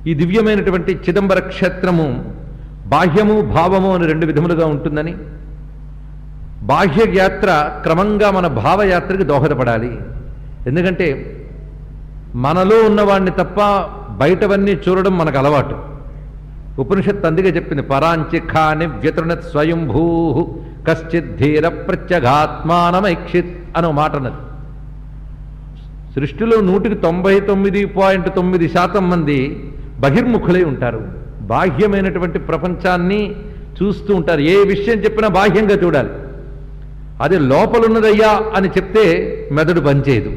ఈ దివ్యమైనటువంటి చిదంబర క్షేత్రము బాహ్యము భావము అని రెండు విధములుగా ఉంటుందని, బాహ్య యాత్ర క్రమంగా మన భావయాత్రకి దోహదపడాలి. ఎందుకంటే మనలో ఉన్నవాడిని తప్ప బయటవన్నీ చూడడం మనకు అలవాటు. ఉపనిషత్తు అందుకే చెప్పింది, పరాంచి ఖాని వ్యతృణత్ స్వయంభూ కశ్చిత్ ధీర ప్రత్యగాత్మానమైక్షిత్ అనో మాట అన్నది. సృష్టిలో 99.9% మంది బహిర్ముఖులై ఉంటారు. బాహ్యమైనటువంటి ప్రపంచాన్ని చూస్తూ ఉంటారు. ఏ విషయం చెప్పినా బాహ్యంగా చూడాలి. అదే లోపలున్నదయ్యా అని చెప్తే మెదడు పనిచేయదు.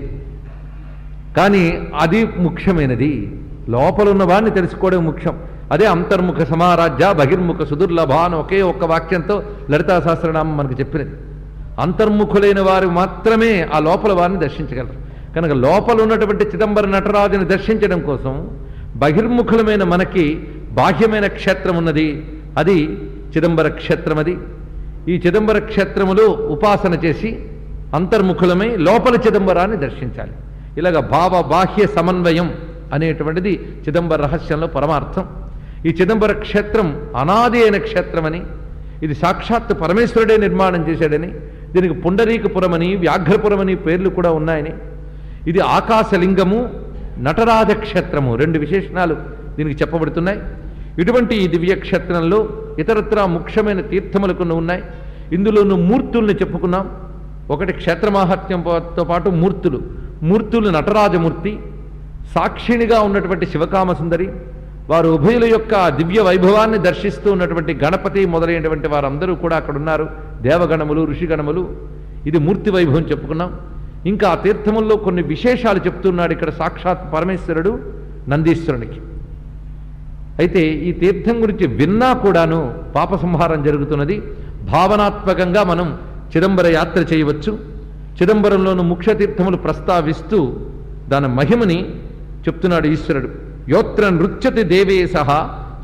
కానీ అది ముఖ్యమైనది. లోపలున్న వాడిని తెలుసుకోవడం ముఖ్యం. అదే అంతర్ముఖ సమారాజ్య బహిర్ముఖ సుదుర్లభ అని ఒకే ఒక్క వాక్యంతో లలితా సహస్రనామం మనకు చెప్పినది. అంతర్ముఖులైన వారు మాత్రమే ఆ లోపల వారిని దర్శించగలరు. కనుక లోపల ఉన్నటువంటి చిదంబర నటరాజుని దర్శించడం కోసం బహిర్ముఖులమైన మనకి బాహ్యమైన క్షేత్రం ఉన్నది. అది చిదంబర క్షేత్రం. అది ఈ చిదంబర క్షేత్రములో ఉపాసన చేసి అంతర్ముఖులమై లోపల చిదంబరాన్ని దర్శించాలి. ఇలాగ భావ బాహ్య సమన్వయం అనేటువంటిది చిదంబర రహస్యంలో పరమార్థం. ఈ చిదంబర క్షేత్రం అనాది అయిన క్షేత్రమని, ఇది సాక్షాత్ పరమేశ్వరుడే నిర్మాణం చేశాడని, దీనికి పుండరీకపురమని వ్యాఘ్రపురమని పేర్లు కూడా ఉన్నాయని, ఇది ఆకాశలింగము నటరాజ క్షేత్రము రెండు విశేషణాలు దీనికి చెప్పబడుతున్నాయి. ఇటువంటి ఈ దివ్యక్షేత్రంలో ఇతరత్రా ముఖ్యమైన తీర్థములు కొన్ని ఉన్నాయి. ఇందులోనూ మూర్తుల్ని చెప్పుకున్నాం. ఒకటి క్షేత్రమాహాత్మ్యంతో పాటు మూర్తులు నటరాజమూర్తి, సాక్షిణిగా ఉన్నటువంటి శివకామసుందరి, వారు ఉభయుల యొక్క దివ్య వైభవాన్ని దర్శిస్తూ ఉన్నటువంటి గణపతి మొదలైనటువంటి వారందరూ కూడా అక్కడ ఉన్నారు. దేవగణములు ఋషిగణములు. ఇది మూర్తి వైభవం చెప్పుకున్నాం. ఇంకా ఆ తీర్థముల్లో కొన్ని విశేషాలు చెప్తున్నాడు ఇక్కడ సాక్షాత్ పరమేశ్వరుడు నందీశ్వరునికి. అయితే ఈ తీర్థం గురించి విన్నా కూడాను పాప సంహారం జరుగుతున్నది. భావనాత్మకంగా మనం చిదంబర యాత్ర చేయవచ్చు. చిదంబరంలోని ముఖ్య తీర్థములు ప్రస్తావిస్తూ దాని మహిమని చెప్తున్నాడు ఈశ్వరుడు. యోత్ర నృత్యతి దేవేశః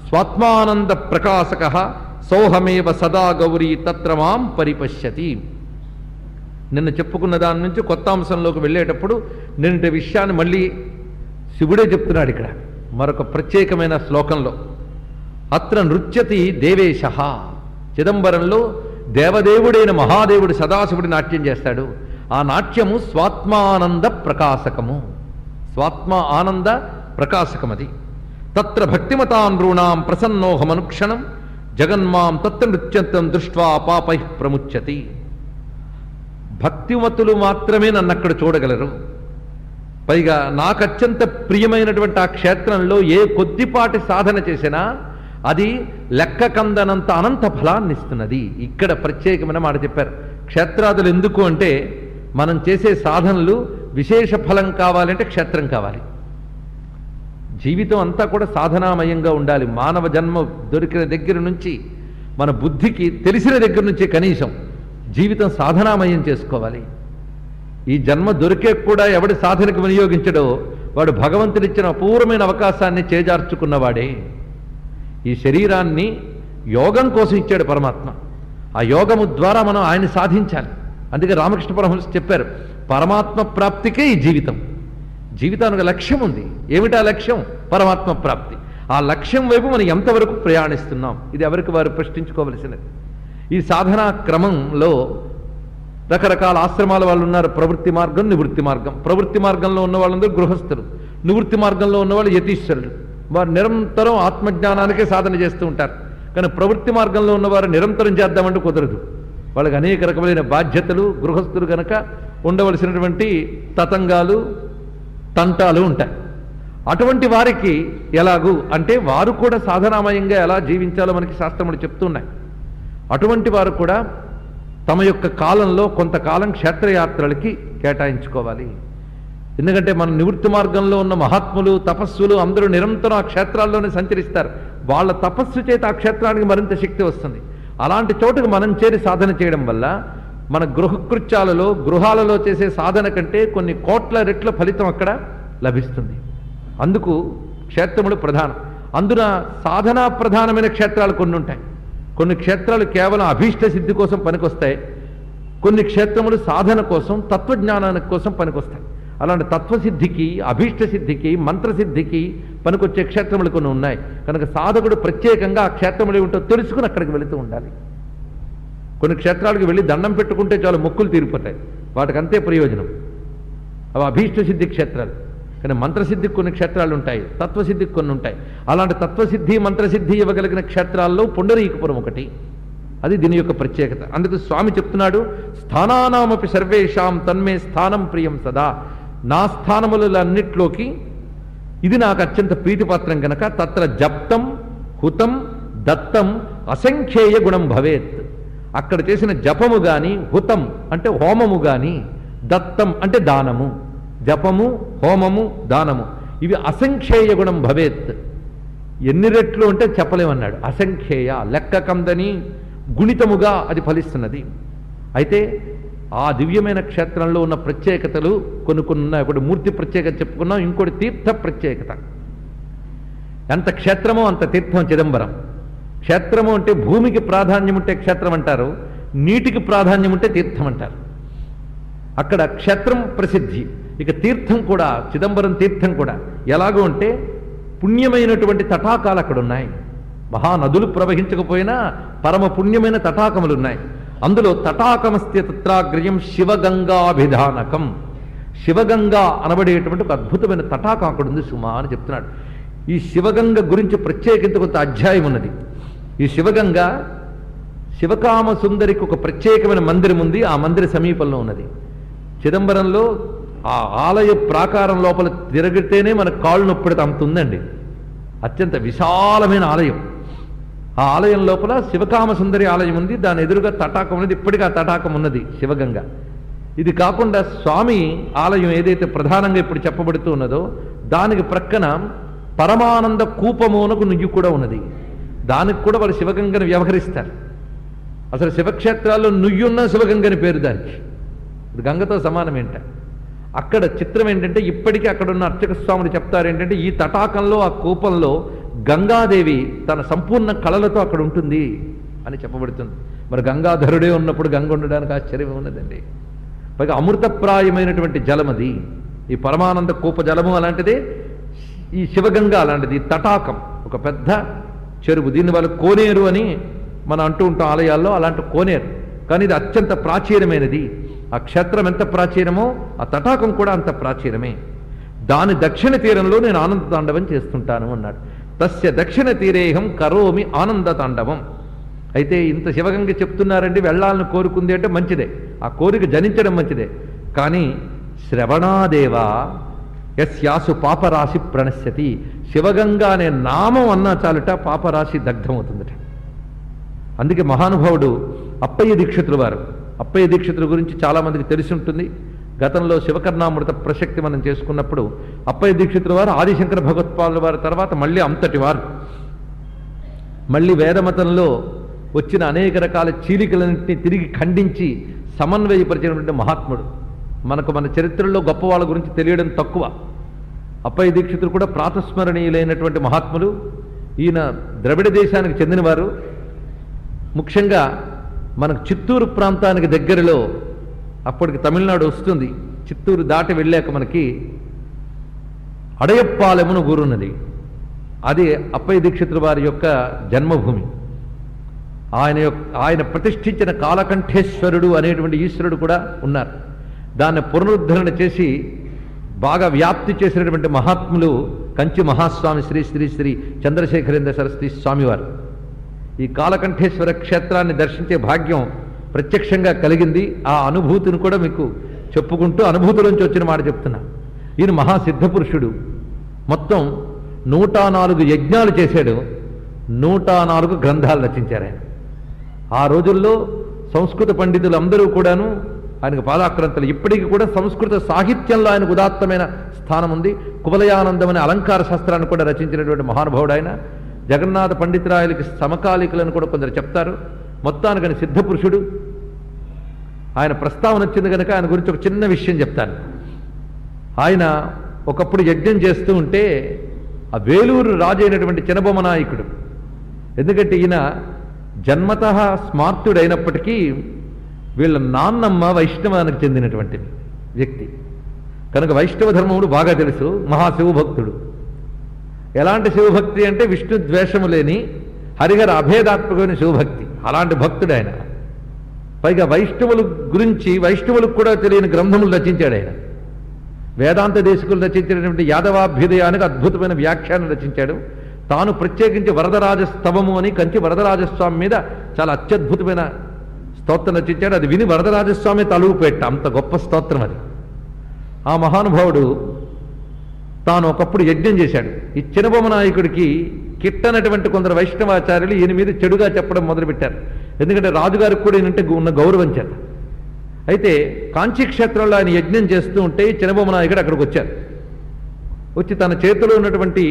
స్వాత్మానంద ప్రకాశకః సౌహమేవ సదా గౌరీ తత్ర మాం పరిపశ్యతి. నిన్న చెప్పుకున్న దాని నుంచి కొత్త అంశంలోకి వెళ్ళేటప్పుడు నిన్నటి విషయాన్ని మళ్ళీ శివుడే చెప్తున్నాడు ఇక్కడ మరొక ప్రత్యేకమైన శ్లోకంలో. అత్ర నృత్యతి దేవేశః, చిదంబరంలో దేవదేవుడైన మహాదేవుడు సదాశివుడి నాట్యం చేస్తాడు. ఆ నాట్యము స్వాత్మానంద ప్రకాశకము, స్వాత్మ ఆనంద ప్రకాశకమది. తత్ర భక్తిమతానృణాం ప్రసన్నోహమనుక్షణం జగన్మాం తత్ర నృత్యంతం దృష్ట్వా పాపై ప్రముచ్యతి. భక్తిమతులు మాత్రమే నన్ను అక్కడ చూడగలరు. పైగా నాకు అత్యంత ప్రియమైనటువంటి ఆ క్షేత్రంలో ఏ కొద్దిపాటి సాధన చేసినా అది లెక్క కందనంత అనంత ఫలాన్ని ఇస్తున్నది. ఇక్కడ ప్రత్యేకమైన మాట చెప్పారు. క్షేత్రాదులు ఎందుకు అంటే మనం చేసే సాధనలు విశేష ఫలం కావాలంటే క్షేత్రం కావాలి. జీవితం అంతా కూడా సాధనామయంగా ఉండాలి. మానవ జన్మ దొరికిన దగ్గర నుంచి మన బుద్ధికి తెలిసిన దగ్గర నుంచి కనీసం జీవితం సాధనామయం చేసుకోవాలి. ఈ జన్మ దొరికే కూడా ఎవడి సాధనకు వినియోగించడో వాడు భగవంతుడిచ్చిన అపూర్వమైన అవకాశాన్ని చేజార్చుకున్నవాడే. ఈ శరీరాన్ని యోగం కోసం ఇచ్చాడు పరమాత్మ. ఆ యోగము ద్వారా మనం ఆయన్ని సాధించాలి. అందుకే రామకృష్ణ పరమహంస చెప్పారు, పరమాత్మ ప్రాప్తికే ఈ జీవితం. జీవితానికి లక్ష్యం ఉంది. ఏమిటా లక్ష్యం? పరమాత్మ ప్రాప్తి. ఆ లక్ష్యం వైపు మనం ఎంతవరకు ప్రయాణిస్తున్నాం, ఇది ఎవరికి వారు ప్రశ్నించుకోవలసినది. ఈ సాధనా క్రమంలో రకరకాల ఆశ్రమాల వాళ్ళు ఉన్నారు. ప్రవృత్తి మార్గం, నివృత్తి మార్గం. ప్రవృత్తి మార్గంలో ఉన్న వాళ్ళందరూ గృహస్థులు, నివృత్తి మార్గంలో ఉన్నవాళ్ళు యతీశ్వరులు. వారు నిరంతరం ఆత్మజ్ఞానానికే సాధన చేస్తూ ఉంటారు. కానీ ప్రవృత్తి మార్గంలో ఉన్నవారు నిరంతరం చేద్దామంటే కుదరదు. వాళ్ళకి అనేక రకమైన బాధ్యతలు, గృహస్థులు కనుక ఉండవలసినటువంటి తతంగాలు తంటాలు ఉంటాయి. అటువంటి వారికి ఎలాగూ అంటే వారు కూడా సాధనామయంగా ఎలా జీవించాలో మనకి శాస్త్రములు చెప్తున్నాయి. అటువంటి వారు కూడా తమ యొక్క కాలంలో కొంతకాలం క్షేత్రయాత్రలకి కేటాయించుకోవాలి. ఎందుకంటే మన నివృత్తి మార్గంలో ఉన్న మహాత్ములు, తపస్సులు అందరూ నిరంతరం ఆ క్షేత్రాల్లోనే సంచరిస్తారు. వాళ్ళ తపస్సు చేత ఆ క్షేత్రానికి మరింత శక్తి వస్తుంది. అలాంటి చోటుకు మనం చేరి సాధన చేయడం వల్ల మన గృహకృత్యాలలో, గృహాలలో చేసే సాధన కంటే కొన్ని కోట్ల రెట్ల ఫలితం అక్కడ లభిస్తుంది. అందుకు క్షేత్రములు ప్రధానం. అందున సాధనా ప్రధానమైన క్షేత్రాలు కొన్ని ఉంటాయి. కొన్ని క్షేత్రాలు కేవలం అభీష్ట సిద్ధి కోసం పనికొస్తాయి. కొన్ని క్షేత్రములు సాధన కోసం, తత్వజ్ఞానానికి కోసం పనికొస్తాయి. అలాంటి తత్వసిద్ధికి, అభీష్ట సిద్ధికి, మంత్రసిద్ధికి పనికొచ్చే క్షేత్రములు కొన్ని ఉన్నాయి. కనుక సాధకుడు ప్రత్యేకంగా ఆ క్షేత్రములు ఏమిటో తెలుసుకుని అక్కడికి వెళుతూ ఉండాలి. కొన్ని క్షేత్రాలకు వెళ్ళి దండం పెట్టుకుంటే చాలు మొక్కులు తీరిపోతాయి, వాటికి అంతే ప్రయోజనం. అవి అభీష్ట సిద్ధి క్షేత్రాలు. కానీ మంత్రసిద్ధికి కొన్ని క్షేత్రాలు ఉంటాయి, తత్వసిద్ధికి కొన్ని ఉంటాయి. అలాంటి తత్వసిద్ధి మంత్రసిద్ధి ఇవ్వగలిగిన క్షేత్రాల్లో పుండరీకపురం ఒకటి. అది దీని యొక్క ప్రత్యేకత. అందుకు స్వామి చెప్తున్నాడు, స్థానానామపి సర్వేషాం తన్మే స్థానం ప్రియం సదా. నా స్థానములన్నిట్లోకి ఇది నాకు అత్యంత ప్రీతిపాత్రం కనుక తత్ర జప్తం హుతం దత్తం అసంఖ్యేయ గుణం భవేత్. అక్కడ చేసిన జపము గాని, హుతం అంటే హోమము గాని, దత్తం అంటే దానము, జపము హోమము దానము ఇవి అసంఖ్యేయ గుణం భవేత్. ఎన్ని రెట్లు అంటే చెప్పలేమన్నాడు. అసంఖ్యేయ, లెక్క కందని గుణితముగా అది ఫలిస్తున్నది. అయితే ఆ దివ్యమైన క్షేత్రంలో ఉన్న ప్రత్యేకతలు కొన్ని కొన్ని ఉన్నాయి. ఒకటి మూర్తి ప్రత్యేకత చెప్పుకున్నాం, ఇంకోటి తీర్థ ప్రత్యేకత. ఎంత క్షేత్రమో అంత తీర్థం చిదంబరం. క్షేత్రము అంటే భూమికి ప్రాధాన్యం ఉంటే క్షేత్రం అంటారు, నీటికి ప్రాధాన్యం ఉంటే తీర్థం అంటారు. అక్కడ క్షేత్రం ప్రసిద్ధి. ఇక తీర్థం కూడా, చిదంబరం తీర్థం కూడా ఎలాగో అంటే పుణ్యమైనటువంటి తటాకాలు అక్కడ ఉన్నాయి. మహానదులు ప్రవహించకపోయినా పరమ పుణ్యమైన తటాకములు ఉన్నాయి. అందులో తటాకమస్తి తత్రాగ్రయం శివగంగాభిధానకం. శివగంగా అనబడేటువంటి ఒక అద్భుతమైన తటాకం అక్కడ ఉంది సుమా అని చెప్తున్నాడు. ఈ శివగంగ గురించి ప్రత్యేకించి కొంత అధ్యాయం ఉన్నది. ఈ శివగంగ శివకామ సుందరికి ఒక ప్రత్యేకమైన మందిరం ఉంది, ఆ మందిర సమీపంలో ఉన్నది. చిదంబరంలో ఆ ఆలయ ప్రాకారం లోపల తిరిగితేనే మన కాళ్ళు నొప్పిడితే అంత ఉందండి. అత్యంత విశాలమైన ఆలయం. ఆ ఆలయం లోపల శివకామ సుందరి ఆలయం ఉంది, దాని ఎదురుగా తటాకం ఉన్నది. ఇప్పటికీ ఆ తటాకం ఉన్నది శివగంగ. ఇది కాకుండా స్వామి ఆలయం ఏదైతే ప్రధానంగా ఇప్పుడు చెప్పబడుతూ ఉన్నదో దానికి ప్రక్కన పరమానంద కూపమోనకు నుయ్యి కూడా ఉన్నది. దానికి కూడా వాళ్ళు శివగంగను వ్యవహరిస్తారు. అసలు శివక్షేత్రాల్లో నుయ్యున్న శివగంగని పేరు దానికి. ఇది గంగతో సమానమేంట. అక్కడ చిత్రం ఏంటంటే ఇప్పటికీ అక్కడ ఉన్న అర్చక స్వాములు చెప్తారు ఏంటంటే ఈ తటాకంలో ఆ కూపంలో గంగాదేవి తన సంపూర్ణ కళలతో అక్కడ ఉంటుంది అని చెప్పబడుతుంది. మరి గంగాధరుడే ఉన్నప్పుడు గంగ ఉండడానికి ఆశ్చర్యం ఉన్నదండి. పైగా అమృతప్రాయమైనటువంటి జలం అది. ఈ పరమానంద కూప జలము అలాంటిదే, ఈ శివగంగ అలాంటిది. ఈ తటాకం ఒక పెద్ద చెరువు. దీన్ని వాళ్ళు కోనేరు అని మనం అంటూ ఉంటాం ఆలయాల్లో, అలాంటి కోనేరు. కానీ ఇది అత్యంత ప్రాచీనమైనది. ఆ క్షేత్రం ఎంత ప్రాచీనమో ఆ తటాకం కూడా అంత ప్రాచీనమే. దాని దక్షిణ తీరంలో నేను ఆనంద తాండవం చేస్తుంటాను అన్నాడు. తస్య దక్షిణ తీరేహం కరోమి ఆనంద తాండవం. అయితే ఇంత శివగంగ చెప్తున్నారండి, వెళ్ళాలని కోరుకుంది అంటే మంచిదే, ఆ కోరిక జనించడం మంచిదే. కానీ శ్రవణాదేవా యస్యాసు పాపరాశి ప్రణశ్యతి. శివగంగ అనే నామం అన్నా చాలుట పాపరాశి దగ్ధమవుతుందట. అందుకే మహానుభావుడు అప్పయ్య దీక్షితులు వారు, అప్పయ్య దీక్షితుల గురించి చాలామందికి తెలిసి ఉంటుంది. గతంలో శివకర్ణామృత ప్రసక్తి మనం చేసుకున్నప్పుడు అప్పయ్య దీక్షితుల వారు ఆదిశంకర భగవత్పాదుల వారి తర్వాత మళ్ళీ అంతటి వారు. మళ్ళీ వేదమతంలో వచ్చిన అనేక రకాల చీలికలన్నింటినీ తిరిగి ఖండించి సమన్వయపరిచినటువంటి మహాత్ముడు. మనకు మన చరిత్రలో గొప్ప వాళ్ళ గురించి తెలియడం తక్కువ. అప్పయ్య దీక్షితులు కూడా ప్రాతస్మరణీయులైనటువంటి మహాత్ములు. ఈయన ద్రవిడ దేశానికి చెందినవారు. ముఖ్యంగా మనకు చిత్తూరు ప్రాంతానికి దగ్గరలో, అప్పటికి తమిళనాడు వస్తుంది, చిత్తూరు దాటి వెళ్ళాక మనకి అడయప్పాలెమును ఊరున్నది. అది అప్పయ్య దీక్షితుల వారి యొక్క జన్మభూమి. ఆయన ప్రతిష్ఠించిన కాలకంఠేశ్వరుడు అనేటువంటి ఈశ్వరుడు కూడా ఉన్నారు. దాన్ని పునరుద్ధరణ చేసి బాగా వ్యాప్తి చేసినటువంటి మహాత్ములు కంచి మహాస్వామి శ్రీ శ్రీ శ్రీ చంద్రశేఖరేంద్ర సరస్వతి స్వామివారు. ఈ కాలకంఠేశ్వర క్షేత్రాన్ని దర్శించే భాగ్యం ప్రత్యక్షంగా కలిగింది. ఆ అనుభూతిని కూడా మీకు చెప్పుకుంటూ అనుభూతిలోంచి వచ్చిన మాట చెప్తున్నా. ఈయన మహాసిద్ధపురుషుడు. మొత్తం 104 యజ్ఞాలు చేశాడు, 104 గ్రంథాలు రచించారు ఆయన. ఆ రోజుల్లో సంస్కృత పండితులందరూ కూడాను ఆయనకు పాదాక్రాంతలు. ఇప్పటికీ కూడా సంస్కృత సాహిత్యంలో ఆయనకు ఉదాత్తమైన స్థానం ఉంది. కువలయానందం అనే అలంకార శాస్త్రాన్ని కూడా రచించినటువంటి మహానుభావుడు ఆయన. జగన్నాథ పండితురాయలకి సమకాలికులను కూడా కొందరు చెప్తారు. మొత్తానికి ఆయన సిద్ధపురుషుడు. ఆయన ప్రస్తావన వచ్చింది కనుక ఆయన గురించి ఒక చిన్న విషయం చెప్తాను. ఆయన ఒకప్పుడు యజ్ఞం చేస్తూ ఉంటే ఆ వేలూరు రాజు అయినటువంటి చినబొమ్మ నాయకుడు, ఎందుకంటే ఈయన జన్మతః స్మార్తుడైనప్పటికీ వీళ్ళ నాన్నమ్మ వైష్ణవానికి చెందినటువంటి వ్యక్తి కనుక వైష్ణవ ధర్మముడు బాగా తెలుసు. మహాశివభక్తుడు. ఎలాంటి శివభక్తి అంటే విష్ణు ద్వేషము లేని హరిహర అభేదాత్మకమైన శివభక్తి. అలాంటి భక్తుడు ఆయన. పైగా వైష్ణవుల గురించి వైష్ణవులకు కూడా తెలియని గ్రంథములు రచించాడు ఆయన. వేదాంత దేశకులు రచించినటువంటి యాదవాభ్యుదయానికి అద్భుతమైన వ్యాఖ్యానం రచించాడు. తాను ప్రత్యేకించి వరదరాజస్తవము అని కంచి వరదరాజస్వామి మీద చాలా అత్యద్భుతమైన స్తోత్రం రచించాడు. అది విని వరదరాజస్వామి తలువు పెట్ట, అంత గొప్ప స్తోత్రం అది. ఆ మహానుభావుడు తాను ఒకప్పుడు యజ్ఞం చేశాడు. ఈ చినబొమ్మ నాయకుడికి కిట్టనటువంటి కొందరు వైష్ణవాచార్యులు ఈయన మీద చెడుగా చెప్పడం మొదలుపెట్టారు. ఎందుకంటే రాజుగారికి కూడా ఈయనంటే ఉన్న గౌరవం చేత. అయితే కాంచీ క్షేత్రంలో ఆయన యజ్ఞం చేస్తూ ఉంటే చినబొమ్మ నాయకుడు అక్కడికి వచ్చారు. వచ్చి తన చేతిలో ఉన్నటువంటి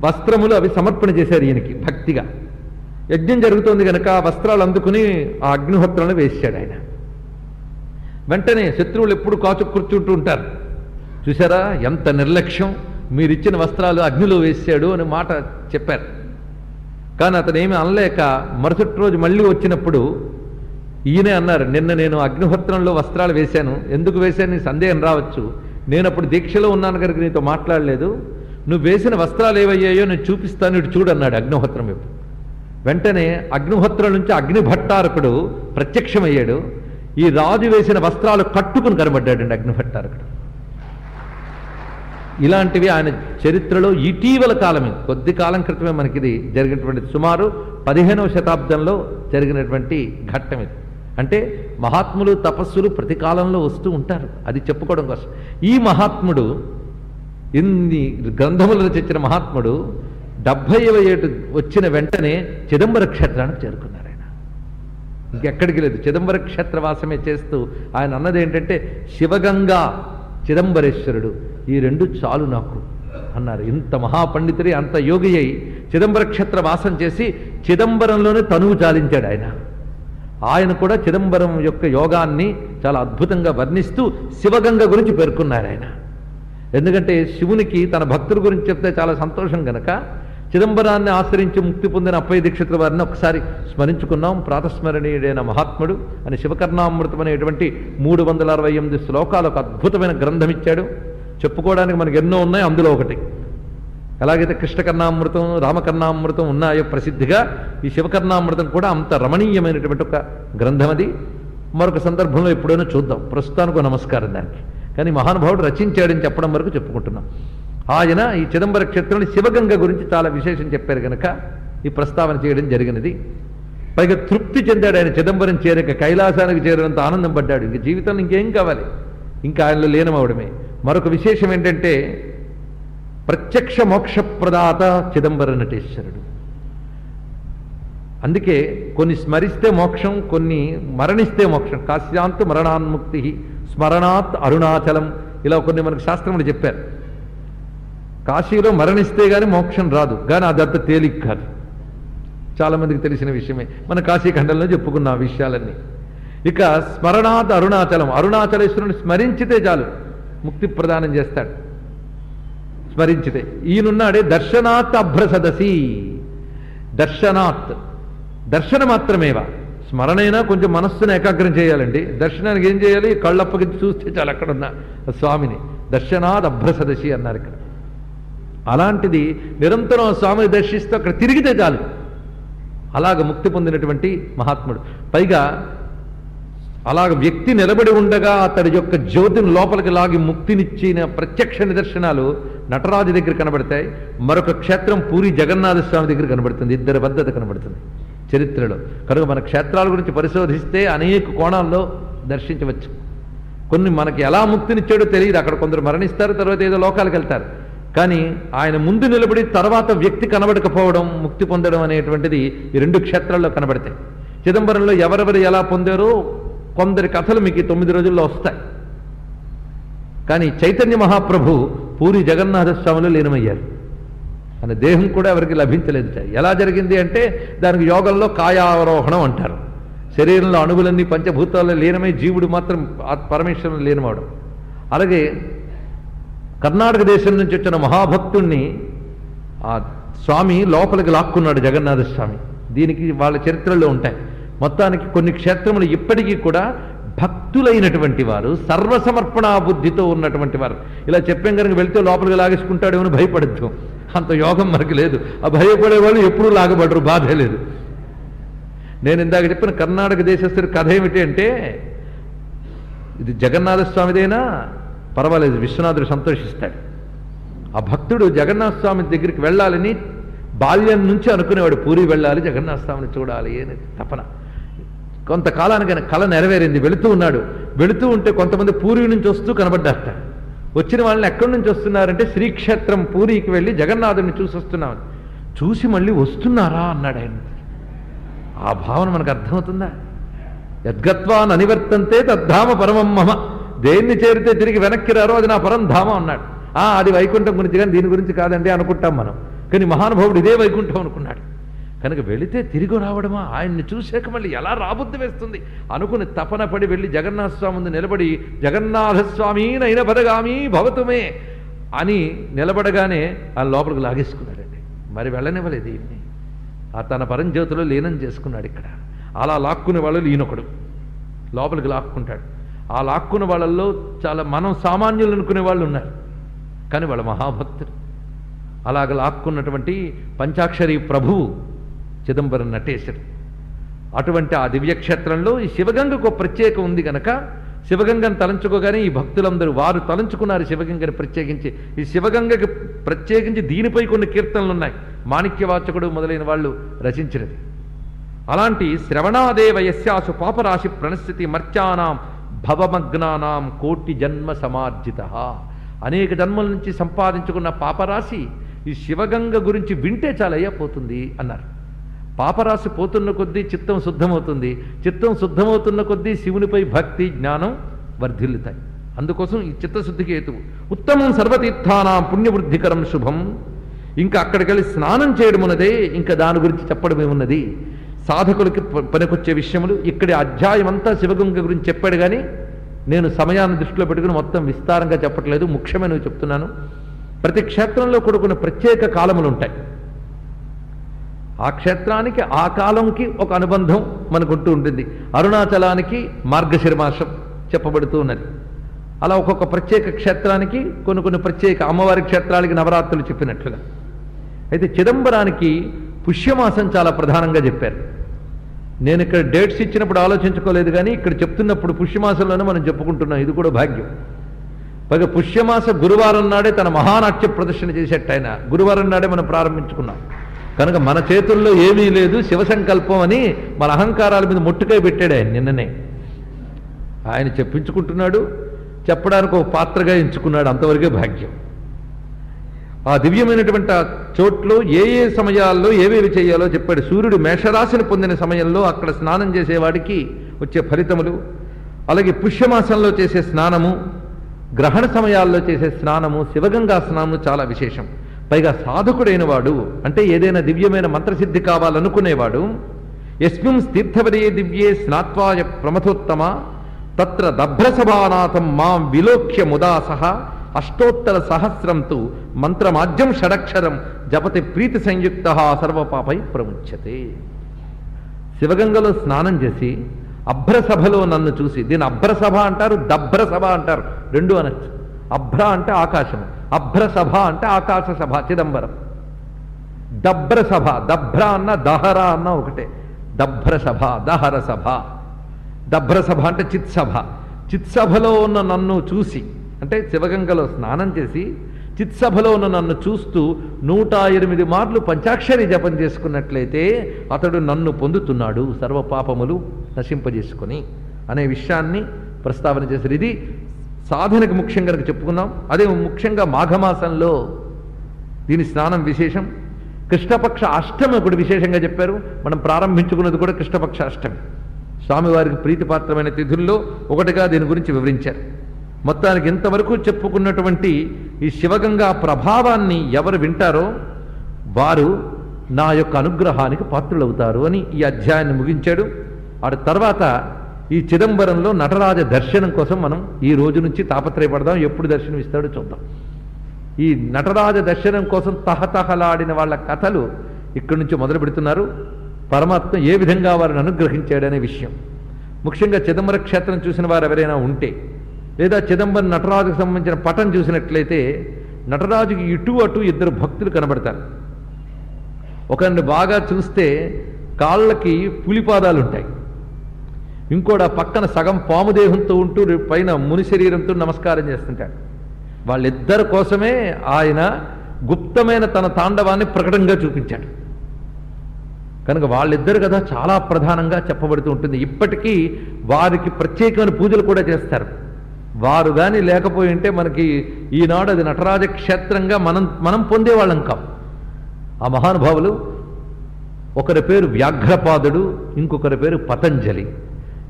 వస్త్రములు అవి సమర్పణ చేశారు ఈయనకి భక్తిగా. యజ్ఞం జరుగుతోంది కనుక ఆ వస్త్రాలు అందుకుని ఆ అగ్నిహోత్రంలో వేసాడు ఆయన. వెంటనే శత్రువులు ఎప్పుడు కాచు కూర్చుంటూ ఉంటారు. చూసారా ఎంత నిర్లక్ష్యం, మీరిచ్చిన వస్త్రాలు అగ్నిలో వేసాడు అని మాట చెప్పారు. కానీ అతనేమి అనలేక మరుసటి రోజు మళ్ళీ వచ్చినప్పుడు ఈయనే అన్నారు, నిన్న నేను అగ్నిహోత్రంలో వస్త్రాలు వేశాను, ఎందుకు వేశాను నీ సందేహం రావచ్చు, నేను అప్పుడు దీక్షలో ఉన్నాను కనుక నీతో మాట్లాడలేదు, నువ్వు వేసిన వస్త్రాలు ఏవయ్యాయో నేను చూపిస్తాను, ఇటు చూడన్నాడు అగ్నిహోత్రం వైపు. వెంటనే అగ్నిహోత్రం నుంచి అగ్నిభట్టారకుడు ప్రత్యక్షమయ్యాడు. ఈ రాజు వేసిన వస్త్రాలు కట్టుకుని కనబడ్డాడండి అగ్నిభట్టారకుడు. ఇలాంటివి ఆయన చరిత్రలో ఇటీవల కాలమే, కొద్ది కాలం క్రితమే మనకిది జరిగినటువంటి, సుమారు 15వ శతాబ్దంలో జరిగినటువంటి ఘట్టం ఇది. అంటే మహాత్ములు తపస్సులు ప్రతి కాలంలో వస్తూ ఉంటారు, అది చెప్పుకోవడం కోసం. ఈ మహాత్ముడు, ఇన్ని గ్రంథములు రచించిన మహాత్ముడు 70వ ఏటు వచ్చిన వెంటనే చిదంబర క్షేత్రానికి చేరుకున్నారు ఆయన. ఇంకెక్కడికి లేదు, చిదంబర క్షేత్రవాసమే చేస్తూ ఆయన అన్నది ఏంటంటే శివగంగా చిదంబరేశ్వరుడు, ఈ రెండు చాలు నాకు అన్నారు. ఇంత మహాపండితుడి అంత యోగి అయి చిదంబర క్షేత్ర వాసం చేసి చిదంబరంలోనే తనువు చాలించాడు ఆయన. ఆయన కూడా చిదంబరం యొక్క యోగాన్ని చాలా అద్భుతంగా వర్ణిస్తూ శివగంగ గురించి పేర్కొన్నారు ఆయన. ఎందుకంటే శివునికి తన భక్తుల గురించి చెప్తే చాలా సంతోషం కనుక చిదంబరాన్ని ఆశ్రయించి ముక్తి పొందిన అప్పయ్య దీక్షితుల వారిని ఒకసారి స్మరించుకున్నాం. ప్రాతస్మరణీయుడైన మహాత్ముడు అని శివకర్ణామృతం అనేటువంటి 368 శ్లోకాలు ఒక అద్భుతమైన గ్రంథం ఇచ్చాడు. చెప్పుకోవడానికి మనకు ఎన్నో ఉన్నాయి, అందులో ఒకటి. ఎలాగైతే కృష్ణకర్ణామృతం రామకర్ణామృతం ఉన్నాయో ప్రసిద్ధిగా, ఈ శివకర్ణామృతం కూడా అంత రమణీయమైనటువంటి ఒక గ్రంథం అది. మరొక సందర్భంలో ఎప్పుడైనా చూద్దాం, ప్రస్తుతానికి నమస్కారం దానికి. కానీ మహానుభావుడు రచించాడని చెప్పడం వరకు చెప్పుకుంటున్నాం. ఆయన ఈ చిదంబర క్షేత్రంలో శివగంగ గురించి చాలా విశేషం చెప్పారు కనుక ఈ ప్రస్తావన చేయడం జరిగినది. పైగా తృప్తి చెందాడు ఆయన. చిదంబరం చేరక కైలాసానికి చేరినంత ఆనందం పడ్డాడు. ఇంక జీవితంలో ఇంకేం కావాలి, ఇంకా ఆయనలో లీనమవడమే. మరొక విశేషం ఏంటంటే ప్రత్యక్ష మోక్షప్రదాత చిదంబర నటేశ్వరుడు. అందుకే కొన్ని స్మరిస్తే మోక్షం, కొన్ని మరణిస్తే మోక్షం. కాశ్యాంత్ మరణాన్ముక్తి స్మరణాత్ అరుణాచలం, ఇలా కొన్ని మనకు శాస్త్రములు చెప్పారు. కాశీలో మరణిస్తే కానీ మోక్షం రాదు, కానీ అదంత తేలిక కాదు. చాలామందికి తెలిసిన విషయమే, మన కాశీఖండంలో చెప్పుకున్న ఆ విషయాలన్నీ. ఇక స్మరణాత్ అరుణాచలం, అరుణాచలేశ్వరుని స్మరించితే చాలు ముక్తి ప్రదానం చేస్తాడు. స్మరించితే ఈయనున్నాడే దర్శనాత్ అభ్రసదసి, దర్శనాత్ దర్శన మాత్రమేవా, స్మరణైనా కొంచెం మనస్సును ఏకాగ్రం చేయాలండి. దర్శనానికి ఏం చేయాలి, కళ్ళప్పగించి చూస్తే చాలు అక్కడున్న స్వామిని. దర్శనాత్ అభ్రసదసి అన్నారు ఇక్కడ. అలాంటిది నిరంతరం స్వామిని దర్శిస్తూ అక్కడ తిరిగితే చాలు, అలాగ ముక్తి పొందినటువంటి మహాత్ముడు. పైగా అలాగ వ్యక్తి నిలబడి ఉండగా అతడి యొక్క జ్యోతిని లోపలికి లాగి ముక్తినిచ్చిన ప్రత్యక్ష నిదర్శనాలు నటరాజు దగ్గర కనబడతాయి. మరొక క్షేత్రం పూరి జగన్నాథ స్వామి దగ్గర కనబడుతుంది. ఇద్దరి బద్ధత కనబడుతుంది చరిత్రలో. కనుక మన క్షేత్రాల గురించి పరిశోధిస్తే అనేక కోణాల్లో దర్శించవచ్చు. కొన్ని మనకి ఎలా ముక్తినిచ్చాడో తెలియదు. అక్కడ కొందరు మరణిస్తారు, తర్వాత ఏదో లోకాలకు వెళ్తారు. కానీ ఆయన ముందు నిలబడి తర్వాత వ్యక్తి కనబడకపోవడం, ముక్తి పొందడం అనేటువంటిది ఈ రెండు క్షేత్రాల్లో కనబడతాయి. చిదంబరంలో ఎవరెవరు ఎలా పొందారో కొందరి కథలు మీకు ఈ 9 రోజుల్లో వస్తాయి. కానీ చైతన్య మహాప్రభు పూరి జగన్నాథ స్వామిలో లీనమయ్యారు. ఆయన దేహం కూడా ఎవరికి లభించలేదు. ఎలా జరిగింది అంటే దానికి యోగంలో కాయారోహణం అంటారు. శరీరంలో అణువులన్నీ పంచభూతాల్లో లీనమై జీవుడు మాత్రం పరమేశ్వరుని లీనమవడం. అలాగే కర్ణాటక దేశం నుంచి వచ్చిన మహాభక్తుణ్ణి ఆ స్వామి లోపలికి లాక్కున్నాడు, జగన్నాథ స్వామి. దీనికి వాళ్ళ చరిత్రలో ఉంటాయి. మొత్తానికి కొన్ని క్షేత్రములు ఇప్పటికీ కూడా భక్తులైనటువంటి వారు, సర్వసమర్పణా బుద్ధితో ఉన్నటువంటి వారు. ఇలా చెప్పాం కనుక వెళ్తే లోపలికి లాగేసుకుంటాడేమో భయపడద్దు. అంత యోగం మనకి లేదు. ఆ భయపడేవాళ్ళు ఎప్పుడూ లాగబడరు, బాధే లేదు. నేను ఇందాక చెప్పిన కర్ణాటక దేశస్థుడి కథ ఏమిటి అంటే, ఇది జగన్నాథ స్వామిదైనా పర్వాలేదు, విశ్వనాథుడు సంతోషిస్తాడు. ఆ భక్తుడు జగన్నాథ స్వామి దగ్గరికి వెళ్ళాలని బాల్యం నుంచి అనుకునేవాడు, పూరి వెళ్ళాలి, జగన్నాథ స్వామిని చూడాలి అని తపన. కొంతకాలానికి ఆయన కళ నెరవేరింది. వెళుతూ ఉన్నాడు. వెళుతూ ఉంటే కొంతమంది పూరి నుంచి వస్తూ కనబడ్డారట. వచ్చిన వాళ్ళని ఎక్కడి నుంచి వస్తున్నారంటే, శ్రీక్షేత్రం పూరికి వెళ్ళి జగన్నాథుడిని చూసి వస్తున్నామని. చూసి మళ్ళీ వస్తున్నారా అన్నాడు ఆయన. ఆ భావన మనకు అర్థమవుతుందా? యద్గత్వాన్ అనివర్తంతే తద్ధామ పరమం మమ. దేన్ని చేరితే తిరిగి వెనక్కి రారో అది నా పరంధామ అన్నాడు. అది వైకుంఠం గురించి, కానీ దీని గురించి కాదండి అనుకుంటాం మనం. కానీ మహానుభావుడు ఇదే వైకుంఠం అనుకున్నాడు. కనుక వెళితే తిరిగి రావడమా, ఆయన్ని చూశాక మళ్ళీ ఎలా రాబుద్ది వేస్తుంది అనుకుని తపన పడి వెళ్ళి జగన్నాథ స్వామి ముందు నిలబడి, జగన్నాథస్వామి నైన పదగామి భవతుమే అని నిలబడగానే ఆ లోపలికి లాగేసుకున్నాడండి. మరి వెళ్ళనివ్వలేదు ఈయన్ని. తన పరంజ్యోతిలో లీనం చేసుకున్నాడు. ఇక్కడ అలా లాక్కునే వాళ్ళు ఈయనొకడు లోపలికి లాక్కుంటాడు. ఆ లాక్కున్న వాళ్ళల్లో చాలా మనం సామాన్యులు అనుకునే వాళ్ళు ఉన్నారు, కానీ వాళ్ళ మహాభక్తులు. అలాగ లాక్కున్నటువంటి పంచాక్షరి ప్రభువు చిదంబరం నటేశుడు. అటువంటి ఆ దివ్యక్షేత్రంలో ఈ శివగంగకు ప్రత్యేకం ఉంది గనక శివగంగను తలంచుకోగానే ఈ భక్తులందరూ వారు తలంచుకున్నారు శివగంగని ప్రత్యేకించి. ఈ శివగంగకి ప్రత్యేకించి దీనిపై కొన్ని కీర్తనలు ఉన్నాయి, మాణిక్యవాచకుడు మొదలైన వాళ్ళు రచించినది. అలాంటి శ్రవణాదేవ యస్యాసు పాపరాశి ప్రణస్థితి మర్త్యానాం భవమగ్నానాం కోటి జన్మ సమార్జిత. అనేక జన్మల నుంచి సంపాదించుకున్న పాపరాశి ఈ శివగంగ గురించి వింటే చాలయ్యా పోతుంది అన్నారు. పాపరాశి పోతున్న కొద్దీ చిత్తం శుద్ధమవుతుంది, చిత్తం శుద్ధమవుతున్న కొద్దీ శివునిపై భక్తి జ్ఞానం వర్ధిల్లుతాయి. అందుకోసం ఈ చిత్తశుద్ధికి హేతువు. ఉత్తమం సర్వతీర్థానాం పుణ్యవృద్ధికరం శుభం. ఇంకా అక్కడికి వెళ్ళి స్నానం చేయడమున్నదే, ఇంకా దాని గురించి చెప్పడమేమున్నది. సాధకులకి పనికొచ్చే విషయములు ఇక్కడి అధ్యాయం అంతా శివగంగ గురించి చెప్పాడు. కానీ నేను సమయాన్ని దృష్టిలో పెట్టుకుని మొత్తం విస్తారంగా చెప్పట్లేదు, ముఖ్యమైనవి చెప్తున్నాను. ప్రతి క్షేత్రంలో కూడా కొన్ని ప్రత్యేక కాలములు ఉంటాయి. ఆ క్షేత్రానికి ఆ కాలంకి ఒక అనుబంధం మనకుంటూ ఉంటుంది. అరుణాచలానికి మార్గశిర మాసం చెప్పబడుతూ ఉన్నది. అలా ఒక్కొక్క ప్రత్యేక క్షేత్రానికి కొన్ని ప్రత్యేక అమ్మవారి క్షేత్రాలకి నవరాత్రులు చెప్పినట్లుగా. అయితే చిదంబరానికి పుష్యమాసం చాలా ప్రధానంగా చెప్పారు. నేను ఇక్కడ డేట్స్ ఇచ్చినప్పుడు ఆలోచించుకోలేదు, కానీ ఇక్కడ చెప్తున్నప్పుడు పుష్యమాసంలోనే మనం చెప్పుకుంటున్నాం. ఇది కూడా భాగ్యం. పైగా పుష్యమాస గురువారం నాడే తన మహానాట్య ప్రదర్శన చేసేట ఆయన గురువారం నాడే మనం ప్రారంభించుకున్నాం. కనుక మన చేతుల్లో ఏమీ లేదు, శివసంకల్పం అని మన అహంకారాల మీద మొట్టుకై పెట్టాడు ఆయన. నిన్ననే ఆయన చెప్పించుకుంటున్నాడు, చెప్పడానికి ఒక పాత్రగా ఎంచుకున్నాడు. అంతవరకే భాగ్యం. ఆ దివ్యమైనటువంటి ఆ చోట్లో ఏ సమయాల్లో ఏవేవి చేయాలో చెప్పాడు. సూర్యుడు మేషరాశిని పొందిన సమయంలో అక్కడ స్నానం చేసేవాడికి వచ్చే ఫలితములు, అలాగే పుష్యమాసంలో చేసే స్నానము, గ్రహణ సమయాల్లో చేసే స్నానము, శివగంగా స్నానము చాలా విశేషం. పైగా సాధకుడైన వాడు, అంటే ఏదైనా దివ్యమైన మంత్రసిద్ధి కావాలనుకునేవాడు, యస్మిన్ తీర్థవదే దివ్యే స్నాత్వాయ ప్రమథోత్తమ తత్ర దభ్రసభానాథం మాం విలోక్య ముదాసహ అష్టోత్తర సహస్రంతు మంత్రమాజ్యం షడక్షరం జపతి ప్రీతి సంయుక్త సర్వపాపై ప్రముచ్యతే. శివగంగలో స్నానం చేసి అభ్రసభలో నన్ను చూసి, దీని అభ్రసభ అంటారు, దభ్రసభ అంటారు, రెండు అనొచ్చు. అభ్ర అంటే ఆకాశము, అభ్రసభ అంటే ఆకాశ సభ చిదంబరం. దభ్రసభ, దభ్ర అన్న దహర అన్న ఒకటే. దభ్రసభ, దహర సభ. దభ్రసభ అంటే చిత్సభ. చిత్సభలో ఉన్న నన్ను చూసి, అంటే శివగంగలో స్నానం చేసి చిత్సభలో ఉన్న నన్ను చూస్తూ 108 మార్లు పంచాక్షరి జపం చేసుకున్నట్లయితే అతడు నన్ను పొందుతున్నాడు సర్వపాపములు నశింపజేసుకొని అనే విషయాన్ని ప్రస్తావన చేశారు. ఇది సాధనకు ముఖ్యంగా చెప్పుకున్నాం. అదే ముఖ్యంగా మాఘమాసంలో దీని స్నానం విశేషం. కృష్ణపక్ష అష్టమి ఒకటి విశేషంగా చెప్పారు. మనం ప్రారంభించుకున్నది కూడా కృష్ణపక్ష అష్టమి. స్వామివారికి ప్రీతిపాత్రమైన తిథుల్లో ఒకటిగా దీని గురించి వివరించారు. మొత్తానికి ఇంతవరకు చెప్పుకున్నటువంటి ఈ శివగంగా ప్రభావాన్ని ఎవరు వింటారో వారు నా యొక్క అనుగ్రహానికి పాత్రులవుతారు అని ఈ అధ్యాయాన్ని ముగించాడు. ఆ తర్వాత ఈ చిదంబరంలో నటరాజ దర్శనం కోసం మనం ఈ రోజు నుంచి తాపత్రయపడదాం. ఎప్పుడు దర్శనం ఇస్తాడో చూద్దాం. ఈ నటరాజ దర్శనం కోసం తహతహలాడిన వాళ్ళ కథలు ఇక్కడి నుంచి మొదలు పెడుతున్నారు. పరమాత్మ ఏ విధంగా వారిని అనుగ్రహించాడనే విషయం. ముఖ్యంగా చిదంబర క్షేత్రం చూసిన వారు ఎవరైనా ఉంటే, లేదా చిదంబరం నటరాజుకు సంబంధించిన పటం చూసినట్లయితే నటరాజుకి ఇటు అటు ఇద్దరు భక్తులు కనబడతారు. ఒకరిని బాగా చూస్తే కాళ్ళకి పులిపాదాలు ఉంటాయి, ఇంకోటి పక్కన సగం పాముదేహంతో ఉంటూ పైన ముని శరీరంతో నమస్కారం చేస్తుంటాడు. వాళ్ళిద్దరి కోసమే ఆయన గుప్తమైన తన తాండవాన్ని ప్రకటనగా చూపించాడు. కనుక వాళ్ళిద్దరు కదా చాలా ప్రధానంగా చెప్పబడుతూ ఉంటుంది. ఇప్పటికీ వారికి ప్రత్యేకమైన పూజలు కూడా చేస్తారు. వారు కానీ లేకపోయి ఉంటే మనకి ఈనాడు అది నటరాజ క్షేత్రంగా మనం పొందేవాళ్ళం కాం. ఆ మహానుభావులు ఒకరి పేరు వ్యాఘ్రపాదుడు, ఇంకొకరి పేరు పతంజలి.